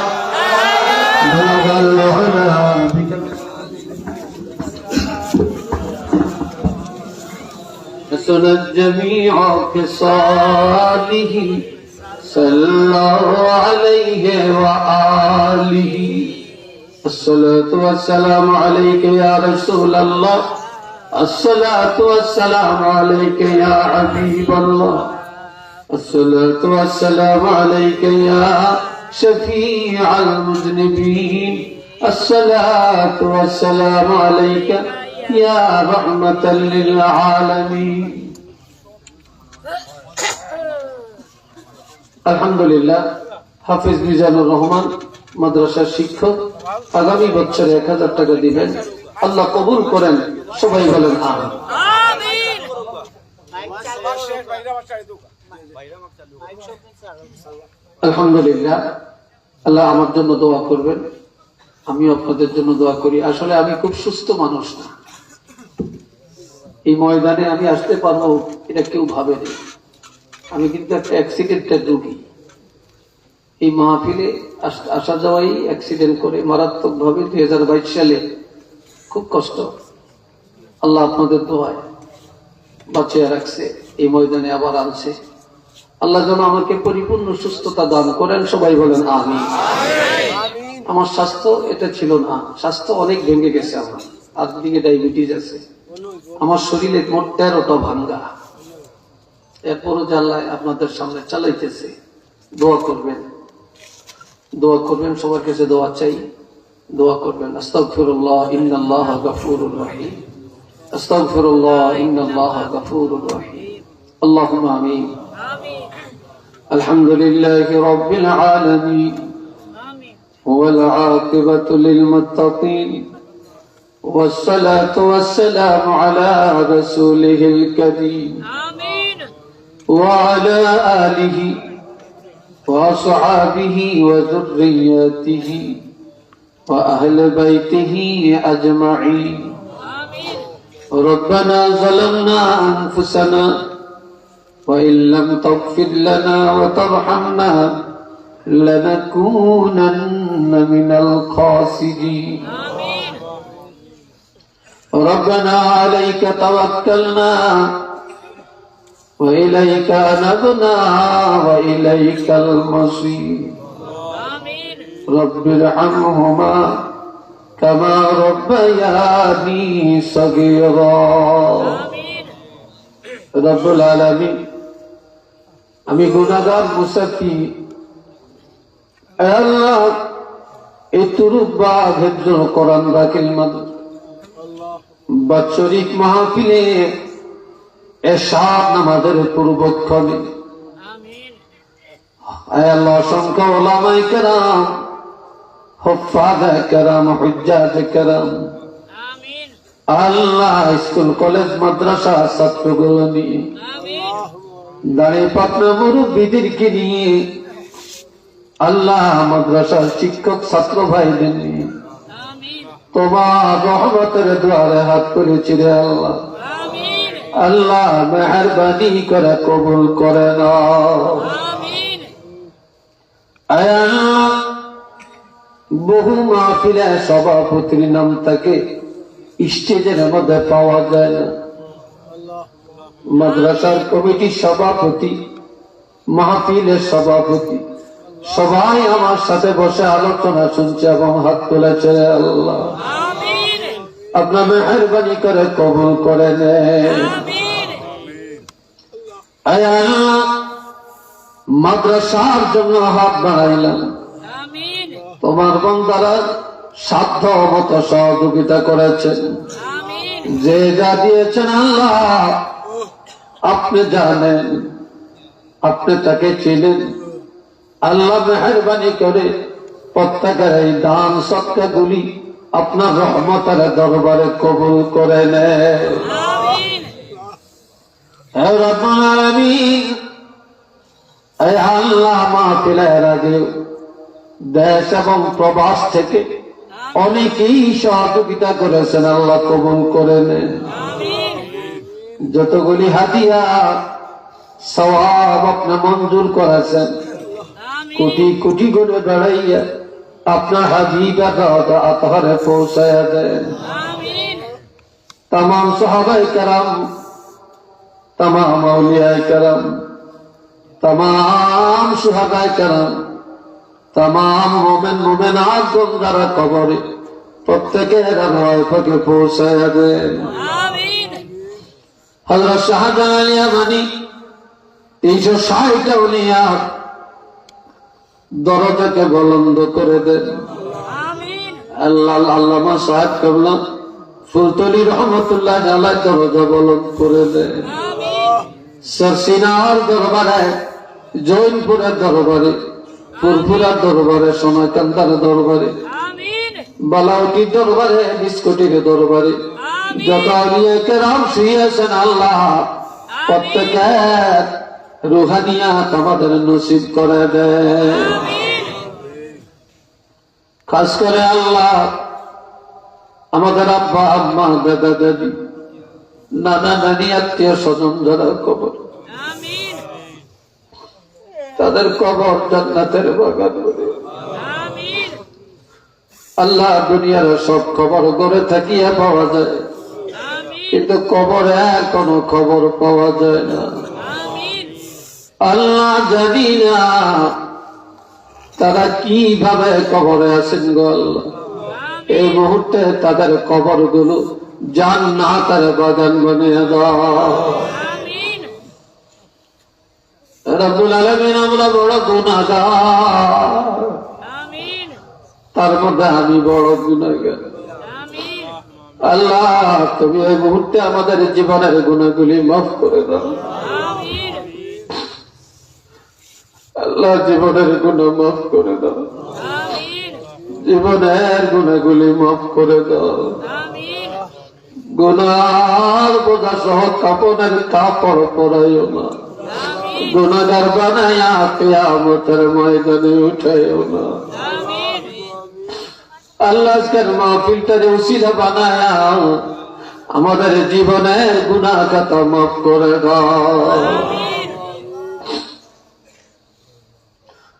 بلغ العلا حسن الجميع خصاله صلى الله عليه وآله الصلاة والسلام عليك يا رسول الله الصلاة والسلام عليك يا حبيب الله الصلاة والسلام عليك يا شفيع المذنبين الصلاة والسلام عليك يا رحمة للعالمين আলহামদুলিল্লাহ হাফিজ মিজানুর রহমান মাদ্রাসার শিক্ষক আগামী বছরে 1000 টাকা দিবেন আল্লাহ কবুল করেন সবাই বলেন আমিন আলহামদুলিল্লাহ আল্লাহ আমার জন্য দোয়া করবেন আমি আপনাদের জন্য দোয়া করি আসলে আমি খুব সুস্থ মানুষ না এই ময়দানে আমি আসতে পারবো এটা কেউ ভাবেনি আমি কিন্তু একটা অ্যাক্সিডেন্টের রোগী এই মাহফিলে আসা যাওয়াই অ্যাক্সিডেন্ট করে মারাত্মক ভাবে 2022 সালে খুব কষ্ট আল্লাহ আপনাদের দোয়ায় বাঁচিয়ে রাখছে এই ময়দানে আবার আনছে আল্লাহ যেন আমাকে পরিপূর্ণ সুস্থতা দান করেন সবাই বলেন আমিন আমার স্বাস্থ্য এটা ছিল না স্বাস্থ্য অনেক ভেঙে গেছে আমার আজকে ডায়াবেটিস আছে আমার শরীরে মোট 13টা ভাঙ্গা এরপরও আল্লাহ আপনাদের সামনে চালাইতেছে দোয়া করবেন সবার কাছে দোয়া চাই দোয়া করবেন আস্তাগফিরুল্লাহ ইন্নাল্লাহা গফুরুর রহিম আস্তাগফিরুল্লাহ ইন্নাল্লাহা গফুরুর রহিম আল্লাহুম্মা আমিন আলহামদুলিল্লাহি রাব্বিল আলামিন আমিন ওয়াল আকিবাতু লিল মুত্তাকিন والصلاة والسلام على رسوله الكريم آمين وعلى آله وأصحابه وذرياته وأهل بيته أجمعين آمين ربنا ظلمنا أنفسنا وإن لم تغفر لنا وترحمنا لنكونن من الخاسرين ربنا عليك توكلنا وإليك أنبنا وإليك المصير رب ارحمهما كما ربياني صغيرا رب العالمين আমি গুনাহগার মুসাফির। আল্লাহ এই তুরুবা ভেদ্র কোরআন দাখিল বাৎসরিক মাহফিলে এরশাদ নামাজের পূর্বক্ষণে আল্লাহ অসংখ্য উলামায়ে কেরাম, হুফাজে কেরাম, হুজ্জাতে কেরাম, আল্লাহ স্কুল কলেজ মাদ্রাসা ছাত্রগুলো নিয়ে, দাঁড়িয়ে পাতনা মুরব্বিদেরকে নিয়ে, আল্লাহ মাদ্রাসার শিক্ষক ছাত্র ভাইদের নিয়ে তোমার রহমতের দুয়ারে হাত করেছি রে আল্লাহ। আল্লাহ মেহেরবানি করে কবুল করে নাও। বহু মাহফিলে সভাপতির নাম তাকে স্টেজের মধ্যে পাওয়া যায় না। মাদ্রাসার কমিটির সভাপতি, মাহফিলের সভাপতি সবাই আমার সাথে বসে আলোচনা শুনছে এবং হাত তুলেছে। আল্লাহ আপনার মেহেরবানি করে কবুল করে নেন। মাদ্রাসার জন্য হাত বাড়াইলাম, তোমার বান্দারা সাধ্য মতো সহযোগিতা করেছেন। যে যা দিয়েছেন আল্লাহ আপনি জানেন, আপনি তাকে চিনেন। আল্লাহ মেহেরবানি করে প্রত্যেকের এই দান সদকা গুলি আপনার রহমতের দরবারে কবুল করে নেন। হে রব্বুল আলামিন, এই আল্লাহ মাহফিলের আগে দেশ এবং প্রবাস থেকে অনেকেই সহযোগিতা করেছেন, আল্লাহ কবুল করে নেন। যতগুলি হাদিয়া সওয়াব আপনি মঞ্জুর করেছেন, কোটি কোটি করে বেড়াইয়া আপনার হাবিবের আতহারে পৌঁছায়া দেন। तमाम सहाबाए करम, तमाम औलियाए करम, तमाम शुहदाए करम, तमाम मोमिन मोमिनात যারা কবরে প্রত্যেকের রওয়ায় পাকে পৌঁছায়া দেন। আমিন। হযরত শাহজালাল আলী ইয়ামানি 360 আউলিয়া দরজাকে বুলন্দ করে দেন। আমিন। আল্লাহ আল্লামা সাহেব কবলা ফুলতলি রহমতুল্লাহ আলাইহি দরজা বুলন্দ করে দেন। আমিন। সরসিনার দরবারে, জৈনপুরের দরবারে, ফুরফুরার দরবারে, সোনাকান্দার দরবারে, বালাউটি দরবারে, বিস্কুটির দরবারে যত আউলিয়া কেরাম শুয়েছেন আল্লাহ প্রত্যেকের রুহানিয়াত আমাদের নসিব করে দেন। খাস করে আল্লাহ আমাদের আব্বা আম্মা, দাদা দাদি, নানা নানি, আত্মীয় স্বজন যারা কবর, তাদের কবর জান্নাতের বাগান করে আল্লাহ। দুনিয়ার সব খবর করে থাকিয়া পাওয়া যায়, কিন্তু কবরে কোন খবর পাওয়া যায় না। আল্লাহ জানি না তারা কিভাবে কবরে আছেন গো আল্লাহ। এই মুহূর্তে তাদের কবর গুলো জান্নাতের বাগান বানিয়ে দাও। রব্বুল আলামিন, আমরা বড় গুনাহগার, তার মধ্যে আমি বড় গুনাহগার। আল্লাহ তুমি এই মুহূর্তে আমাদের জীবনের গুনাহগুলি মাফ করে দাও। আল্লাহ জীবনের গুনাহ মাফ করে দাও, জীবনের গুনাহগুলি মাফ করে দাও। গুনার বোঝা সহ কাপড়ের কাপড় পরাইও না, গুনাহগার বানায়া কিয়ামতের ময়দানে উঠাইও না। আল্লাহ আজকের মাহফিলটারে উসিলা বানায়া আমাদের জীবনের গুনাহ খাতা মাফ করে দাও।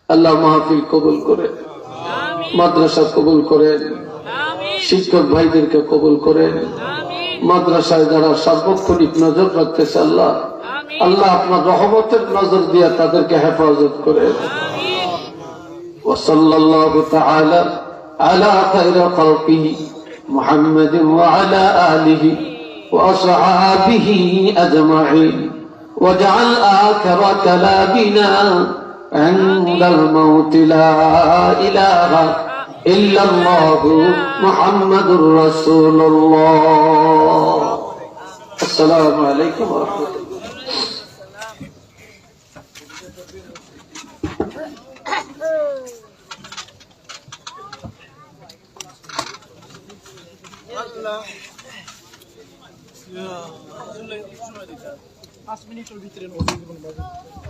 আল্লাহ মাহফিল কবুল করে, মাদ্রাসা কবুল করেন, শিক্ষক ভাইদেরকে কবুল করেন, মাদ্রাসায় যারা সার্বক্ষণিক নজর রাখতেছে আল্লাহ, আল্লাহ আপনার রহমতের নজর দিয়ে তাদেরকে হেফাজত করেন। ওয়াসাল্লাল্লাহু তাআলা আলা খায়রি খালকিহি মুহাম্মাদিন ওয়া আলা আলিহি ওয়া আসহাবিহি আজমাইন। واجعل آخر كلامنا عند الموت لا إله إلا الله محمد رسول الله. السلام عليكم ورحمة الله.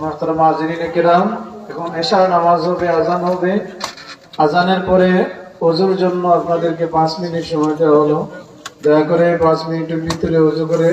মাহতারাম হাজিরিনে কিরাম, এখন এশার নামাজ হবে, আজান হবে। আজানের পরে ওযুর জন্য আপনাদেরকে 5 মিনিট সময় দেওয়া হলো। দয়া করে 5 মিনিটের ভিতরে ওযু করে